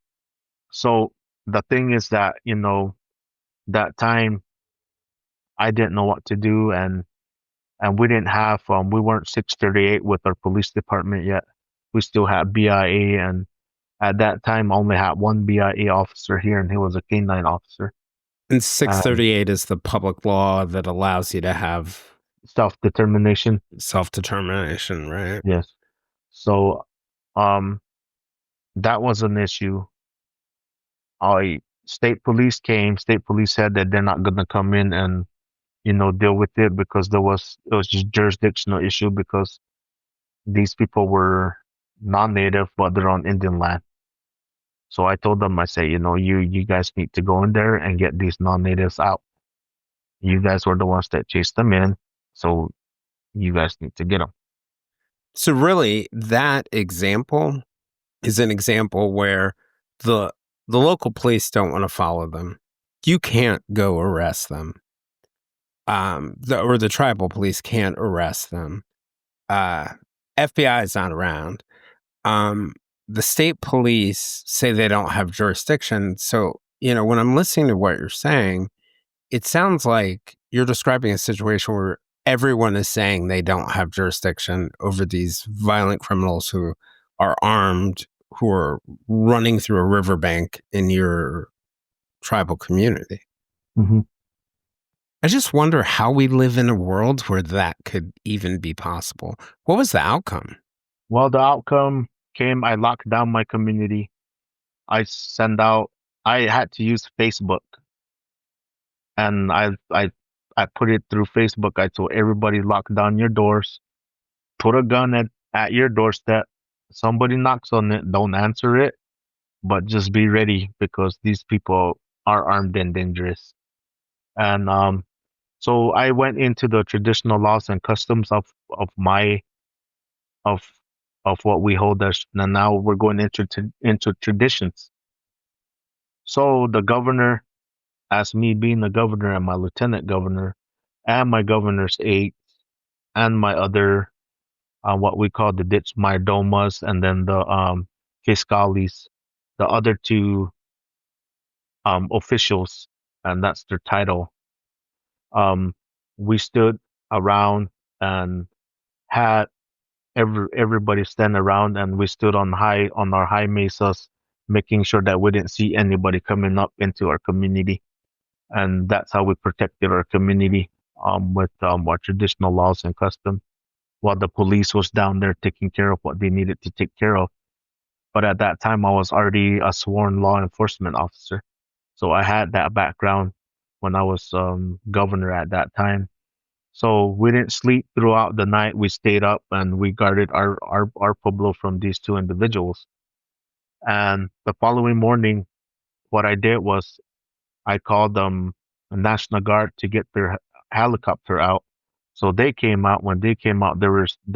so the thing is that, that time I didn't know what to do, and we didn't have we weren't 638 with our police department yet. We still had BIA, and at that time I only had one BIA officer here, and he was a canine officer. And 638 is the public law that allows you to have self-determination, right? Yes. So that was an issue. State police came. State police said that they're not going to come in and deal with it because it was just jurisdictional issue because these people were non-native, but they're on Indian land. So I told them, I say, you guys need to go in there and get these non-natives out. You guys were the ones that chased them in, so you guys need to get them. So really, that example is an example where the local police don't want to follow them. You can't go arrest them. Or the tribal police can't arrest them. FBI is not around. The state police say they don't have jurisdiction. So, when I'm listening to what you're saying, it sounds like you're describing a situation where everyone is saying they don't have jurisdiction over these violent criminals who are armed, who are running through a riverbank in your tribal community. Mm-hmm. I just wonder how we live in a world where that could even be possible. What was the outcome? Well, the outcome came, I locked down my community. I had to use Facebook. And I put it through Facebook. I told everybody, lock down your doors, put a gun at your doorstep. Somebody knocks on it, don't answer it, but just be ready because these people are armed and dangerous. And so I went into the traditional laws and customs of what we hold as, and now we're going into traditions. So the governor, as me being the governor and my lieutenant governor and my governor's aides and my other what we call the ditch mayordomas and then the fiscales, the other two officials, and that's their title. We stood around and had everybody stand around, and we stood on our high mesas, making sure that we didn't see anybody coming up into our community, and that's how we protected our community with our traditional laws and custom, while the police was down there taking care of what they needed to take care of. But at that time, I was already a sworn law enforcement officer, so I had that background when I was governor at that time. So we didn't sleep throughout the night. We stayed up and we guarded our pueblo from these two individuals. And the following morning, what I did was I called the National Guard to get their helicopter out. So they came out. When they came out, they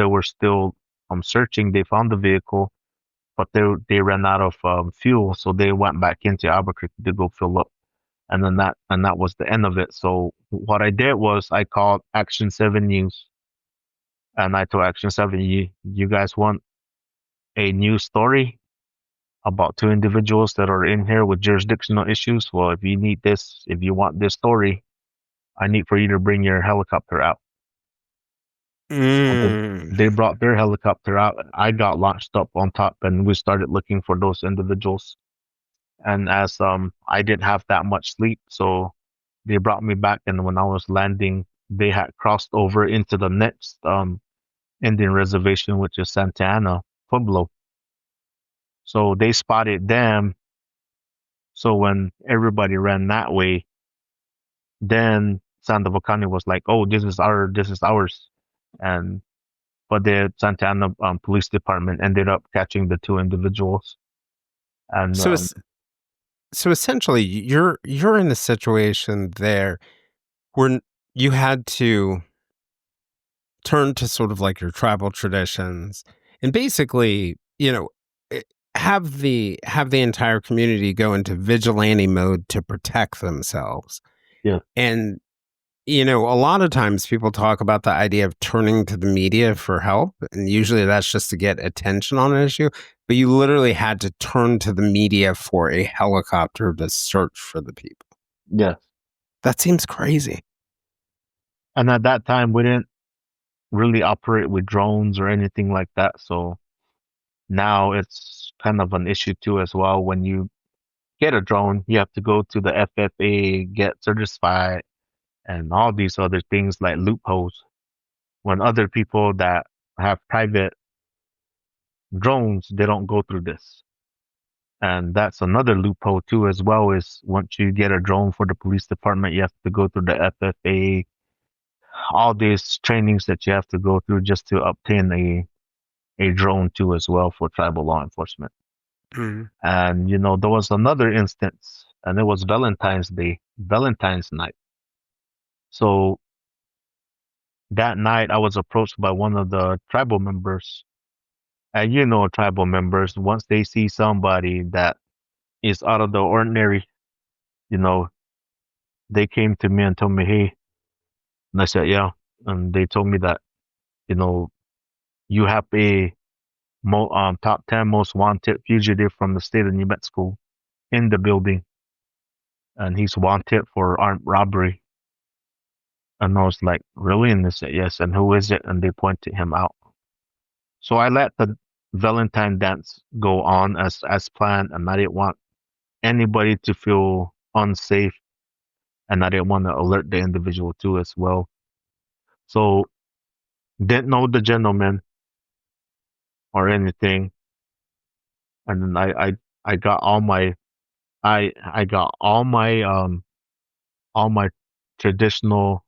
were still searching. They found the vehicle, but they ran out of fuel, so they went back into Albuquerque to go fill up. And then that was the end of it. So what I did was I called Action 7 News, and I told Action 7, you guys want a news story about two individuals that are in here with jurisdictional issues? Well, if you want this story, I need for you to bring your helicopter out. They brought their helicopter out. I got launched up on top, and we started looking for those individuals. And as I didn't have that much sleep, so they brought me back. And when I was landing, they had crossed over into the next Indian reservation, which is Santa Ana, Pueblo. So they spotted them. So when everybody ran that way, Then Sandoval was like, "Oh, this is ours," and but the Santa Ana Police Department ended up catching the two individuals. And So, so essentially, you're in a situation there where you had to turn to sort of like your tribal traditions and basically, eh, have the entire community go into vigilante mode to protect themselves. yeah, And a lot of times people talk about the idea of turning to the media for help, and usually that's just to get attention on an issue. But you literally had to turn to the media for a helicopter to search for the people. yeah. That seems crazy. And at that time, we didn't really operate with drones or anything like that. So now it's kind of an issue too as well. When you get a drone, you have to go to the FFA, get certified, and all these other things like loopholes. When other people that have private drones, they don't go through this. And that's another loophole too as well, is once you get a drone for the police department, you have to go through the FFA, all these trainings that you have to go through just to obtain a drone too as well for tribal law enforcement. Mhm. And there was another instance, and it was Valentine's night. So that night I was approached by one of the tribal members. And tribal members, once they see somebody that is out of the ordinary, you know, they came to me and told me, "Hey," and I said, "Yeah." And they told me that, you know, you have a top 10 most wanted fugitive from the state of New Mexico in the building, and he's wanted for armed robbery. And I was like, "Really?" And they said, "Yes." And who is it? And they pointed him out. So I let the Valentine dance go on as planned, and I didn't want anybody to feel unsafe, and I didn't want to alert the individual too as well. So didn't know the gentleman or anything, and then I got I got all my traditional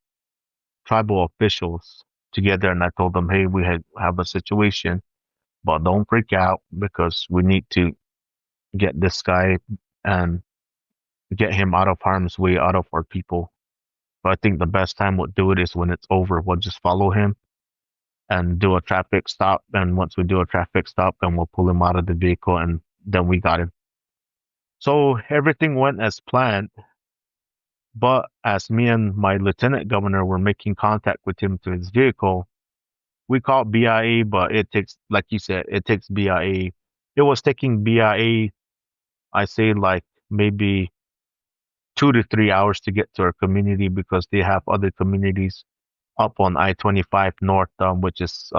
tribal officials together, and I told them, "Hey, we have a situation, but don't freak out because we need to get this guy and get him out of harm's way, out of our people. But I think the best time we'll do it is when it's over. We'll just follow him and do a traffic stop. And once we do a traffic stop, then we'll pull him out of the vehicle, and then we got him." So everything went as planned. But as me and my lieutenant governor were making contact with him to his vehicle, we called BIA, but it takes, like you said, it takes BIA. It was taking BIA, I say, like maybe 2 to 3 hours to get to our community because they have other communities up on I-25 North, which is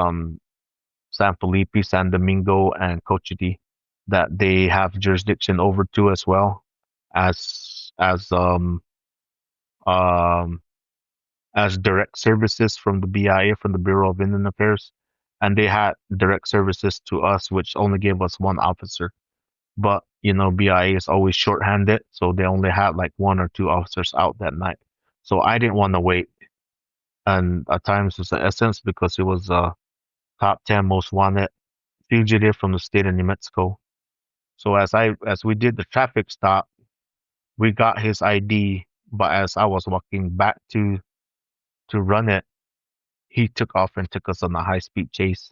San Felipe, San Domingo, and Cochiti, that they have jurisdiction over to as well um as direct services from the BIA, from the Bureau of Indian Affairs, and they had direct services to us, which only gave us one officer. But BIA is always shorthanded, so they only had like one or two officers out that night. So I didn't want to wait, and at times it was an essence because it was a top 10 most wanted fugitive from the state of New Mexico. So as we did the traffic stop, we got his ID, but as I was walking back to run it, he took off and took us on a high speed chase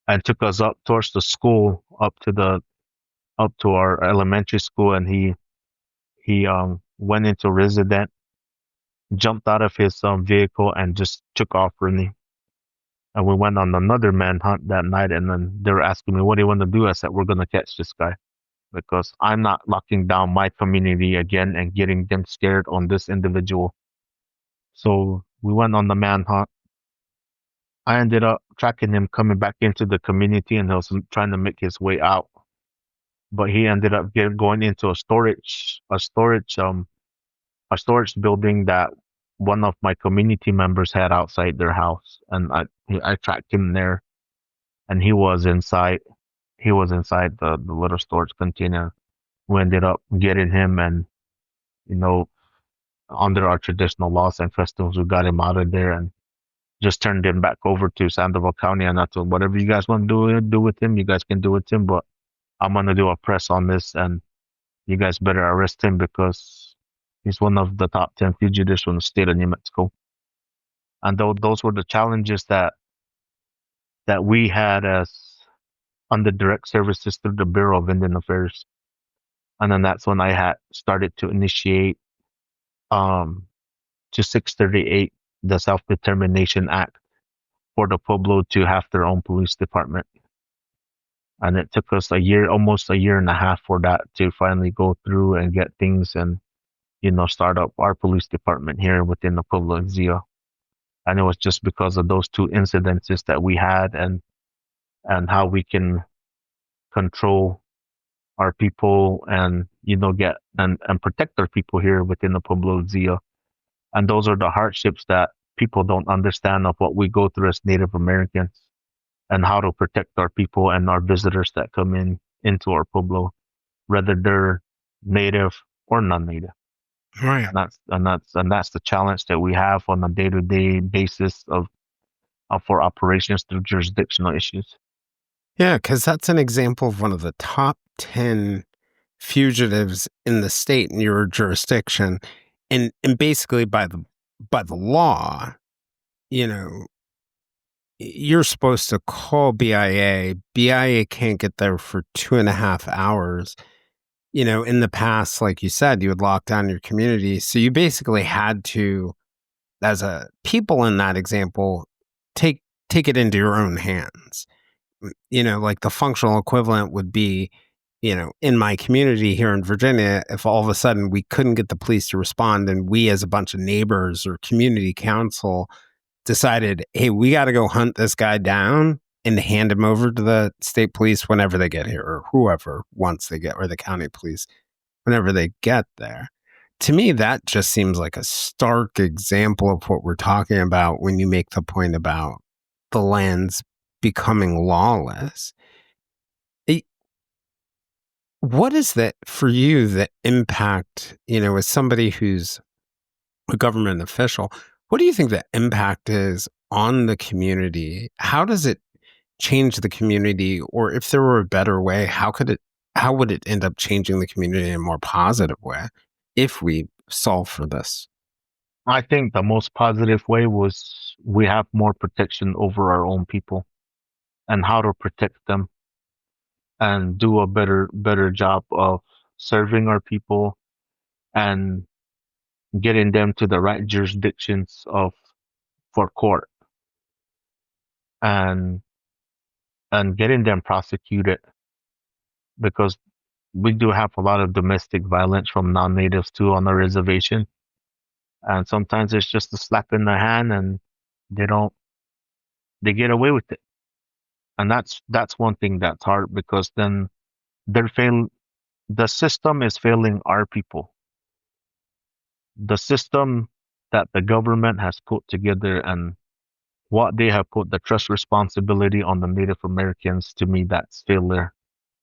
and took us up towards the school, up to our elementary school, and he went into resident, jumped out of his vehicle, and just took off running. And we went on another manhunt that night, and then they were asking me, "What do you want to do?" I said, "We're gonna catch this guy because I'm not locking down my community again and getting them scared on this individual." So we went on the manhunt. I ended up tracking him coming back into the community, and he was trying to make his way out. But he ended up going into a storage building that one of my community members had outside their house, and I tracked him there, and he was inside. He was inside the little storage container. We ended up getting him, and you know under our traditional laws and customs. We got him out of there and just turned him back over to Sandoval County. And I told whatever you guys want to do with him, you guys can do with him. But I'm gonna do a press on this, and you guys better arrest him because he's one of the top 10 fugitives from the state of New Mexico. And those were the challenges that we had as under direct services through the Bureau of Indian Affairs. And then that's when I had started to initiate to 638, the Self-Determination Act, for the Pueblo to have their own police department. And it took us almost a year and a half for that to finally go through and get things and, start up our police department here within the Pueblo of Zia. And it was just because of those two incidences that we had and how we can control our people and, get and protect our people here within the Pueblo of Zia. And those are the hardships that people don't understand of what we go through as Native Americans and how to protect our people and our visitors that come into our Pueblo, whether they're Native or non-Native. Right. And that's the challenge that we have on a day-to-day basis for operations through jurisdictional issues. Yeah, because that's an example of one of the top 10 fugitives in the state in your jurisdiction. And basically by the law, you're supposed to call BIA. BIA can't get there for 2.5 hours. In the past, like you said, you would lock down your community. So you basically had to, as a people in that example, take it into your own hands. Like the functional equivalent would be, in my community here in Virginia, if all of a sudden we couldn't get the police to respond and we as a bunch of neighbors or community council decided, hey, we got to go hunt this guy down and hand him over to the state police whenever they get here, or whoever once they get, or the county police whenever they get there. To me, that just seems like a stark example of what we're talking about when you make the point about the lands becoming lawless. What is that for you, the impact, as somebody who's a government official, what do you think the impact is on the community? How does it change the community? Or if there were a better way, how would it end up changing the community in a more positive way if we solve for this? I think the most positive way was we have more protection over our own people and how to protect them and do a better job of serving our people and getting them to the right jurisdictions for court and getting them prosecuted, because we do have a lot of domestic violence from non-natives too on the reservation, and sometimes it's just a slap in the hand and they get away with it. And that's one thing that's hard, because then the system is failing our people. The system that the government has put together and what they have put the trust responsibility on the Native Americans, to me, that's failure.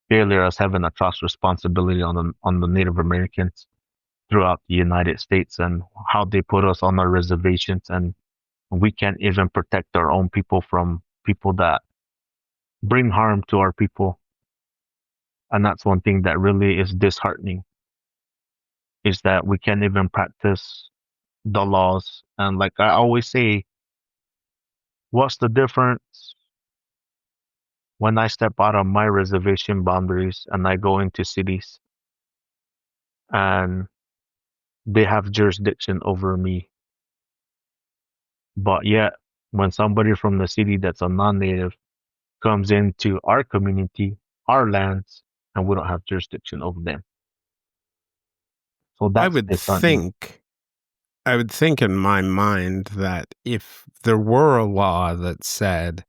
Failure as having a trust responsibility on the Native Americans throughout the United States, and how they put us on our reservations, and we can't even protect our own people from people that bring harm to our people. And that's one thing that really is disheartening, is that we can't even practice the laws. And like I always say, what's the difference when I step out of my reservation boundaries and I go into cities and they have jurisdiction over me, but yet when somebody from the city that's a non-native comes into our community, our lands, and we don't have jurisdiction over them? So that's I would think in my mind that if there were a law that said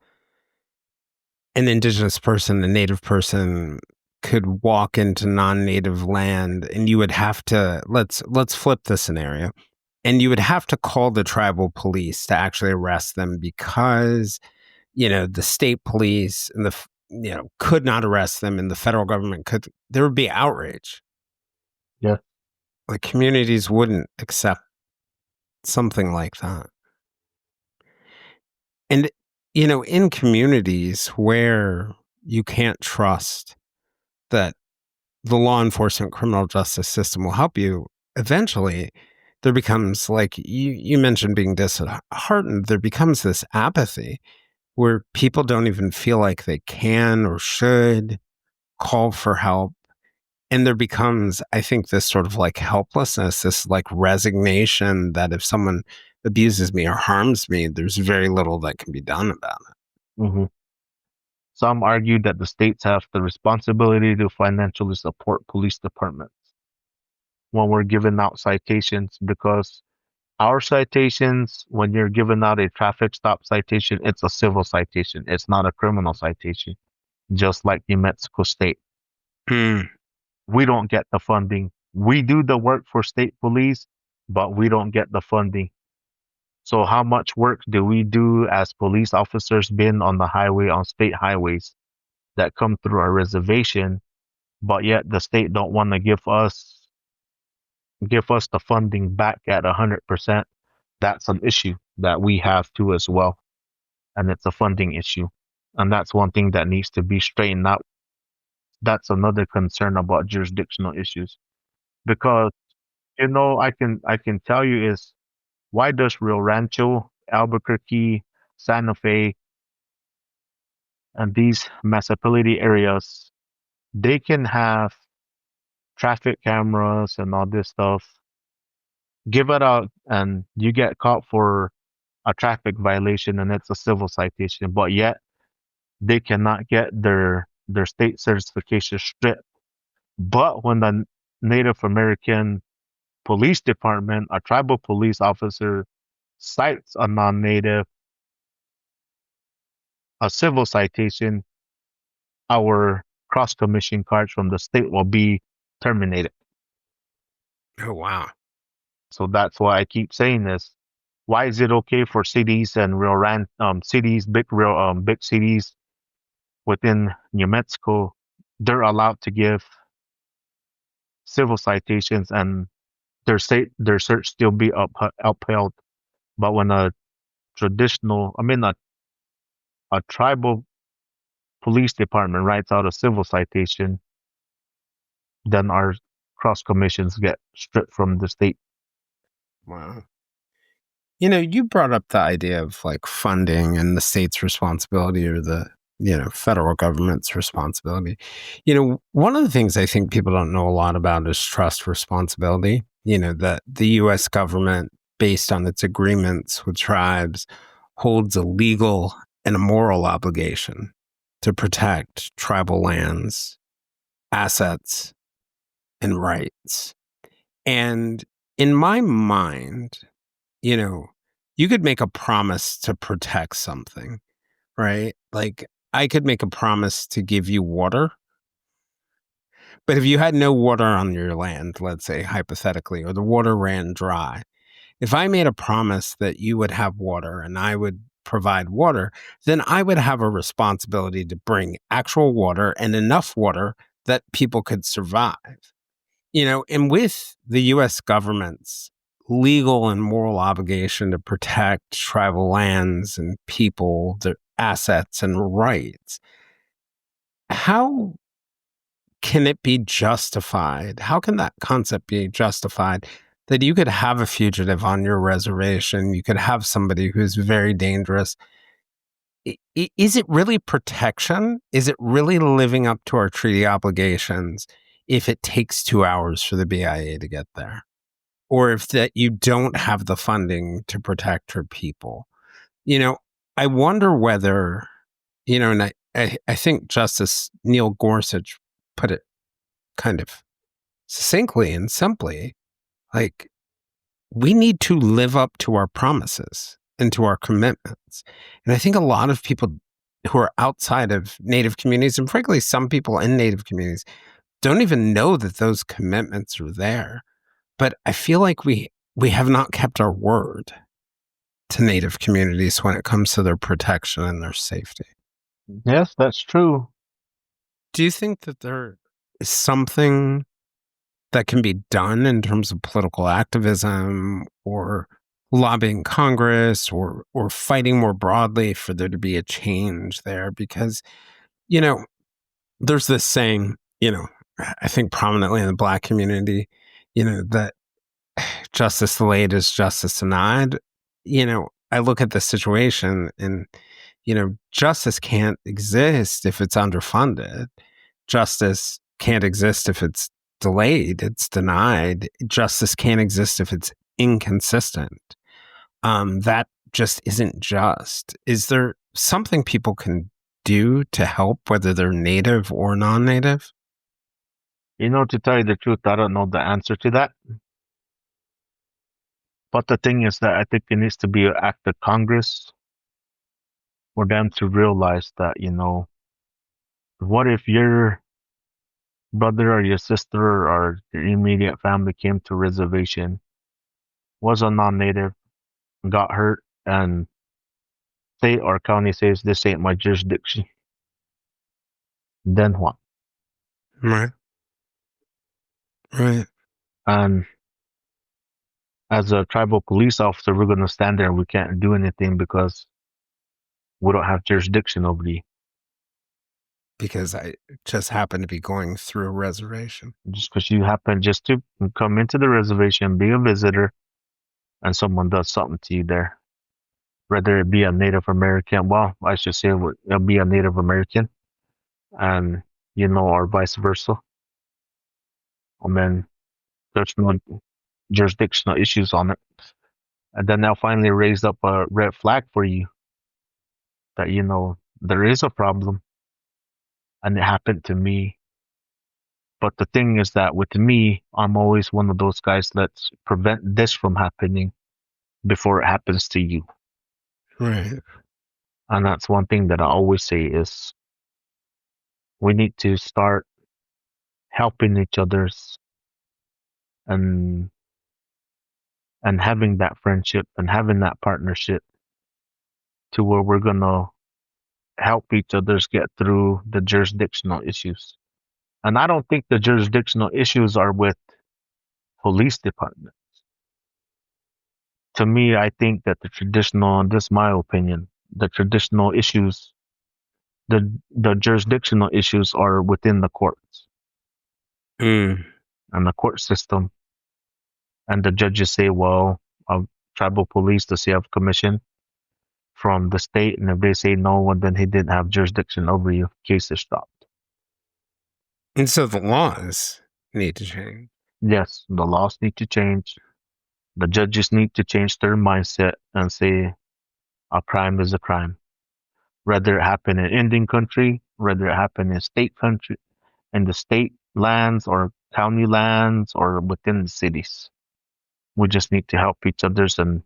an Indigenous person, a Native person could walk into non-Native land, and you would have to, let's flip the scenario, and you would have to call the tribal police to actually arrest them, because the state police and could not arrest them, and the federal government could. There would be outrage. Yeah. Like communities wouldn't accept something like that. And, in communities where you can't trust that the law enforcement criminal justice system will help you, eventually there becomes, like you mentioned, being disheartened. There becomes this apathy where people don't even feel like they can or should call for help. And there becomes, I think, this sort of like helplessness, this like resignation that if someone abuses me or harms me, there's very little that can be done about it. Mm-hmm. Some argue that the states have the responsibility to financially support police departments when we're giving out citations, because our citations, when you're giving out a traffic stop citation, it's a civil citation. It's not a criminal citation, just like New Mexico State. We don't get the funding. We do the work for state police, but we don't get the funding. So how much work do we do as police officers been on the highway, on state highways that come through our reservation, but yet the state don't want to give us the funding back at 100%. That's an issue that we have too as well. And it's a funding issue. And that's one thing that needs to be straightened out. That's another concern about jurisdictional issues. Because, I can tell you is, why does Rio Rancho, Albuquerque, Santa Fe, and these municipality areas, they can have traffic cameras and all this stuff, give it out, and you get caught for a traffic violation and it's a civil citation, but yet they cannot get their state certification stripped. But when the Native American police department, a tribal police officer, cites a non-native, a civil citation, our cross-commission cards from the state will be terminated. Oh, wow. So that's why I keep saying this. Why is it okay for cities and big cities within New Mexico, they're allowed to give civil citations and their search still be upheld, but when a tribal police department writes out a civil citation, then our cross commissions get stripped from the state. Wow. You brought up the idea of like funding and the state's responsibility or the, federal government's responsibility. One of the things I think people don't know a lot about is trust responsibility. That the U.S. government, based on its agreements with tribes, holds a legal and a moral obligation to protect tribal lands, assets, and rights. And in my mind, you could make a promise to protect something, right? Like I could make a promise to give you water. But if you had no water on your land, let's say hypothetically, or the water ran dry, if I made a promise that you would have water and I would provide water, then I would have a responsibility to bring actual water and enough water that people could survive. And with the U.S. government's legal and moral obligation to protect tribal lands and people, their assets and rights, how can it be justified? How can that concept be justified that you could have a fugitive on your reservation? You could have somebody who's very dangerous. Is it really protection? Is it really living up to our treaty obligations if it takes 2 hours for the BIA to get there? Or if that you don't have the funding to protect your people? I wonder whether, and I think Justice Neil Gorsuch put it kind of succinctly and simply, like, we need to live up to our promises and to our commitments. And I think a lot of people who are outside of Native communities, and frankly, some people in Native communities, don't even know that those commitments are there. But I feel like we have not kept our word to Native communities when it comes to their protection and their safety. Yes, that's true. Do you think that there is something that can be done in terms of political activism or lobbying Congress or fighting more broadly for there to be a change there. Because, there's this saying, I think prominently in the Black community, that justice delayed is justice denied. I look at the situation and, justice can't exist if it's underfunded. Justice can't exist if it's delayed, it's denied. Justice can't exist if it's inconsistent. That just isn't just. Is there something people can do to help, whether they're native or non-native? To tell you the truth, I don't know the answer to that. But the thing is that I think it needs to be an act of Congress for them to realize that, what if your brother or your sister or your immediate family came to reservation, was a non-native, got hurt, and state or county says this ain't my jurisdiction? Then what? Right. And as a tribal police officer, we're going to stand there and we can't do anything because we don't have jurisdiction over you. Because I just happen to be going through a reservation. Just because you happen just to come into the reservation, be a visitor, and someone does something to you there. Whether it be a Native American, I should say it'll be a Native American, and, or vice versa. And then there's no jurisdictional issues on it. And then they'll finally raise up a red flag for you that, there is a problem. And it happened to me. But the thing is that with me, I'm always one of those guys let's prevent this from happening before it happens to you. Right. And that's one thing that I always say is we need to start helping each other's and having that friendship and having that partnership to where we're going to help each other's get through the jurisdictional issues. And I don't think the jurisdictional issues are with police departments. To me, I think that and this is my opinion, the traditional issues, the jurisdictional issues are within the courts and the court system. And the judges say, tribal police, does he have commission from the state? And if they say no, then he didn't have jurisdiction over you. Case is stopped. And so the laws need to change. Yes, the laws need to change. The judges need to change their mindset and say a crime is a crime. Whether it happen in Indian country, whether it happen in state country, in the state lands or county lands or within the cities. We just need to help each others and,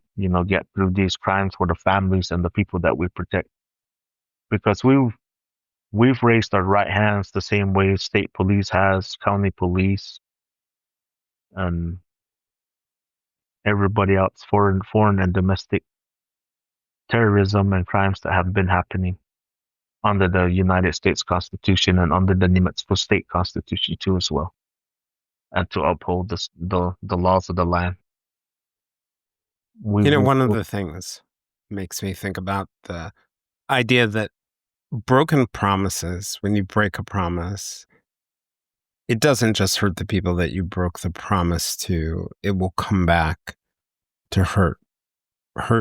get through these crimes for the families and the people that we protect. Because we've raised our right hands the same way state police has, county police, and everybody else, foreign and domestic terrorism and crimes that have been happening under the United States Constitution and under the New Mexico State Constitution too as well, and to uphold the laws of the land. One of the things makes me think about the idea that broken promises, when you break a promise, it doesn't just hurt the people that you broke the promise to, it will come back to hurt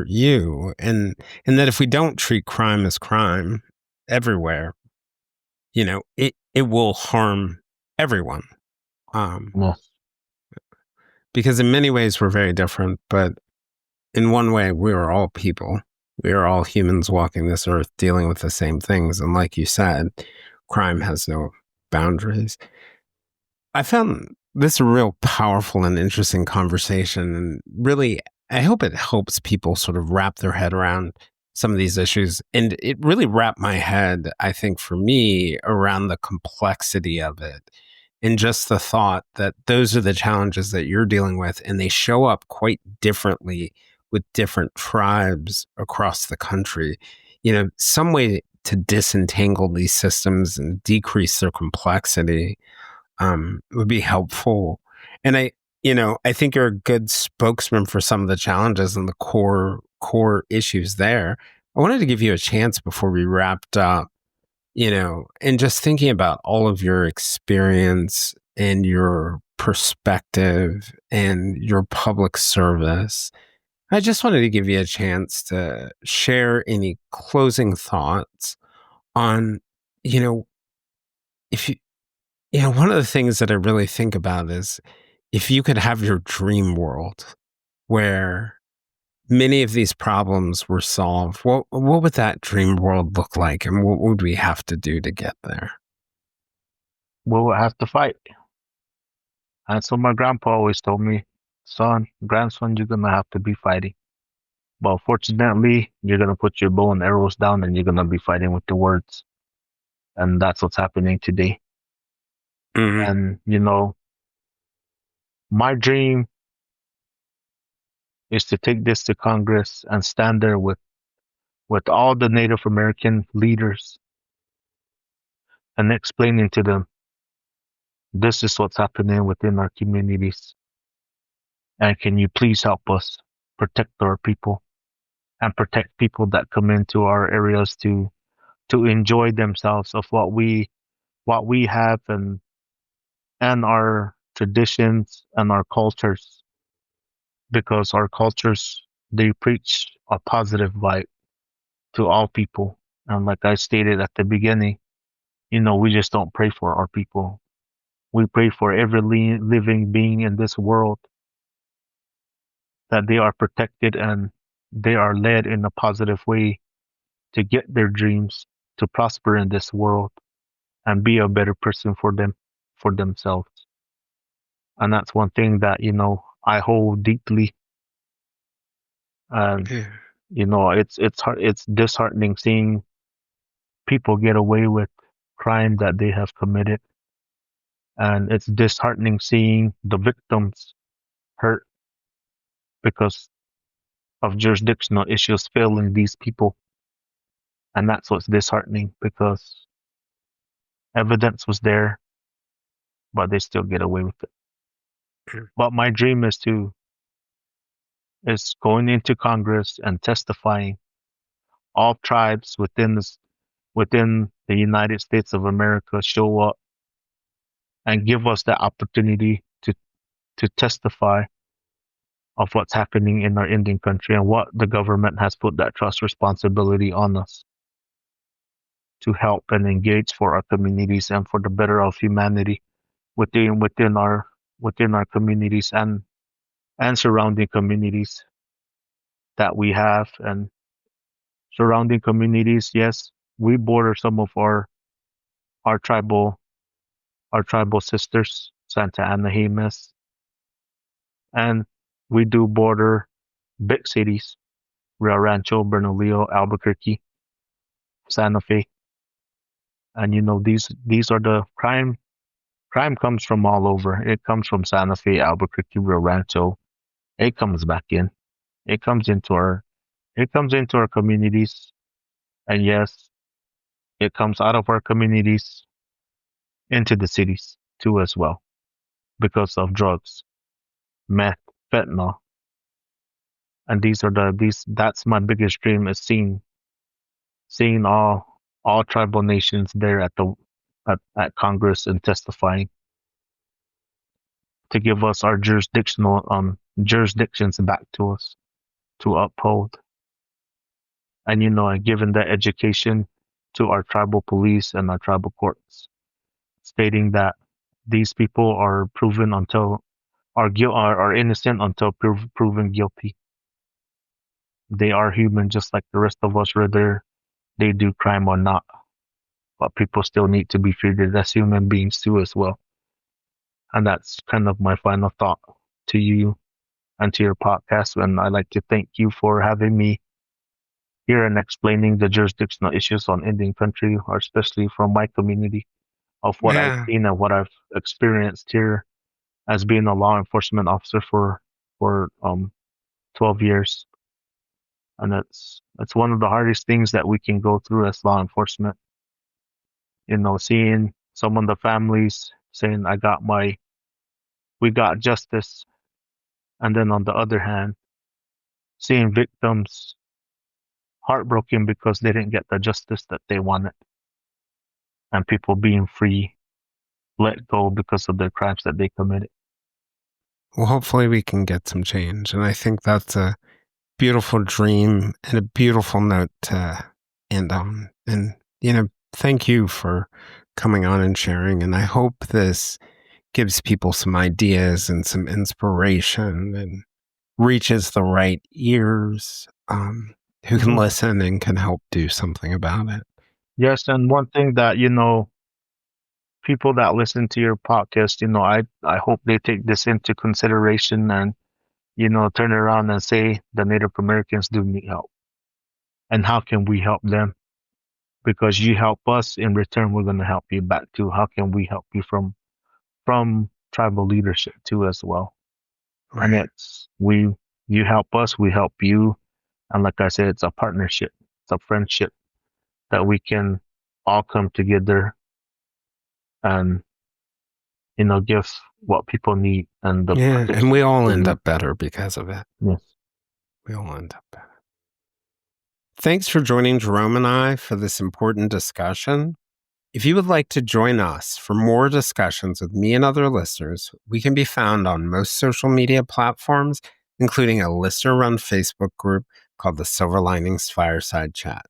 you. And that if we don't treat crime as crime everywhere, it will harm everyone. Yes. Because in many ways we're very different, but in one way we are all people. We are all humans walking this earth dealing with the same things. And like you said, crime has no boundaries. I found this a real powerful and interesting conversation. And really, I hope it helps people sort of wrap their head around some of these issues. And it really wrapped my head, I think, for me, around the complexity of it. And just the thought that those are the challenges that you're dealing with. And they show up quite differently with different tribes across the country. Some way to disentangle these systems and decrease their complexity would be helpful. And I think you're a good spokesman for some of the challenges and the core issues there. I wanted to give you a chance before we wrapped up, and just thinking about all of your experience and your perspective and your public service. I just wanted to give you a chance to share any closing thoughts on, if one of the things that I really think about is if you could have your dream world where many of these problems were solved, what would that dream world look like, and what would we have to do to get there? We'll have to fight. And so my grandpa always told me, son, grandson, you're going to have to be fighting. But fortunately, you're going to put your bow and arrows down and you're going to be fighting with the words. And that's what's happening today. Mm-hmm. And, my dream is to take this to Congress and stand there with all the Native American leaders and explaining to them, this is what's happening within our communities. And can you please help us protect our people and protect people that come into our areas to enjoy themselves of what we have and our traditions and our cultures, because our cultures, they preach a positive vibe to all people. And like I stated at the beginning, we just don't pray for our people. We pray for every living being in this world, that they are protected and they are led in a positive way to get their dreams, to prosper in this world and be a better person for themselves. And that's one thing that, I hold deeply. And, it's disheartening seeing people get away with crime that they have committed. And it's disheartening seeing the victims hurt because of jurisdictional issues failing these people. And that's what's disheartening, because evidence was there, but they still get away with it. But my dream is going into Congress and testifying all tribes within the United States of America show up and give us the opportunity to testify of what's happening in our Indian country and what the government has put that trust responsibility on us to help and engage for our communities and for the better of humanity within our communities and surrounding communities that we have. And surrounding communities, yes, we border some of our tribal sisters, Santa Ana, Jemez, and we do border big cities, Rio Rancho, Bernalillo, Albuquerque, Santa Fe. And these are the crime comes from all over. It comes from Santa Fe, Albuquerque, Rio Rancho. It comes back in. It comes into our communities. And yes, it comes out of our communities into the cities too as well, because of drugs, meth, fentanyl. And that's my biggest dream, is seeing all tribal nations there at Congress and testifying to give us our jurisdictions back to us to uphold. And giving that education to our tribal police and our tribal courts, stating that these people are proven until are innocent until proven guilty. They are human just like the rest of us, whether they do crime or not. But people still need to be treated as human beings too as well. And that's kind of my final thought to you and to your podcast. And I'd like to thank you for having me here and explaining the jurisdictional issues on Indian country, or especially from my community, of what I've seen and what I've experienced here as being a law enforcement officer for 12 years. And it's one of the hardest things that we can go through as law enforcement. Seeing some of the families saying, I got my we got justice. And then on the other hand, seeing victims heartbroken because they didn't get the justice that they wanted. And people being free, let go because of their crimes that they committed. Well, hopefully we can get some change. And I think that's a beautiful dream and a beautiful note to end on. And, thank you for coming on and sharing. And I hope this gives people some ideas and some inspiration and reaches the right ears who can listen and can help do something about it. Yes, and one thing that, people that listen to your podcast, I hope they take this into consideration and, turn around and say the Native Americans do need help. And how can we help them? Because you help us, in return, we're going to help you back too. How can we help you from tribal leadership too as well? Right. And you help us, we help you. And like I said, it's a partnership, it's a friendship that we can all come together and, give what people need. And and we all end up better because of it. Yes. We all end up better. Thanks for joining Jerome and I for this important discussion. If you would like to join us for more discussions with me and other listeners, we can be found on most social media platforms, including a listener-run Facebook group called the Silver Linings Fireside Chat.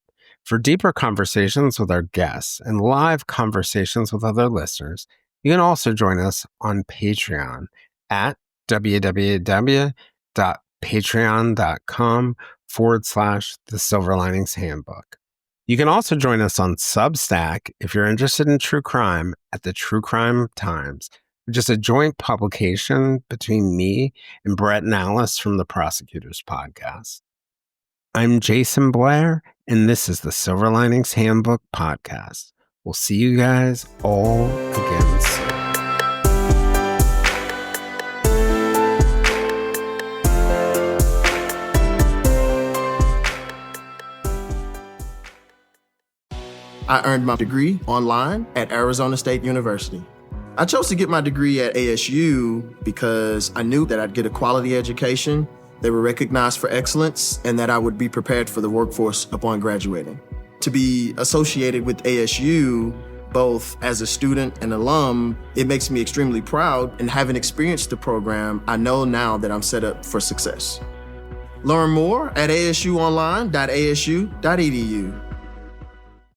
For deeper conversations with our guests and live conversations with other listeners, you can also join us on Patreon at www.patreon.com/The Silver Linings Handbook. You can also join us on Substack if you're interested in true crime at the True Crime Times, which is a joint publication between me and Brett and Alice from the Prosecutors Podcast. I'm Jason Blair, and this is the Silver Linings Handbook Podcast. We'll see you guys all again soon. I earned my degree online at Arizona State University. I chose to get my degree at ASU because I knew that I'd get a quality education, they were recognized for excellence, and that I would be prepared for the workforce upon graduating. To be associated with ASU, both as a student and alum, it makes me extremely proud, and having experienced the program, I know now that I'm set up for success. Learn more at asuonline.asu.edu.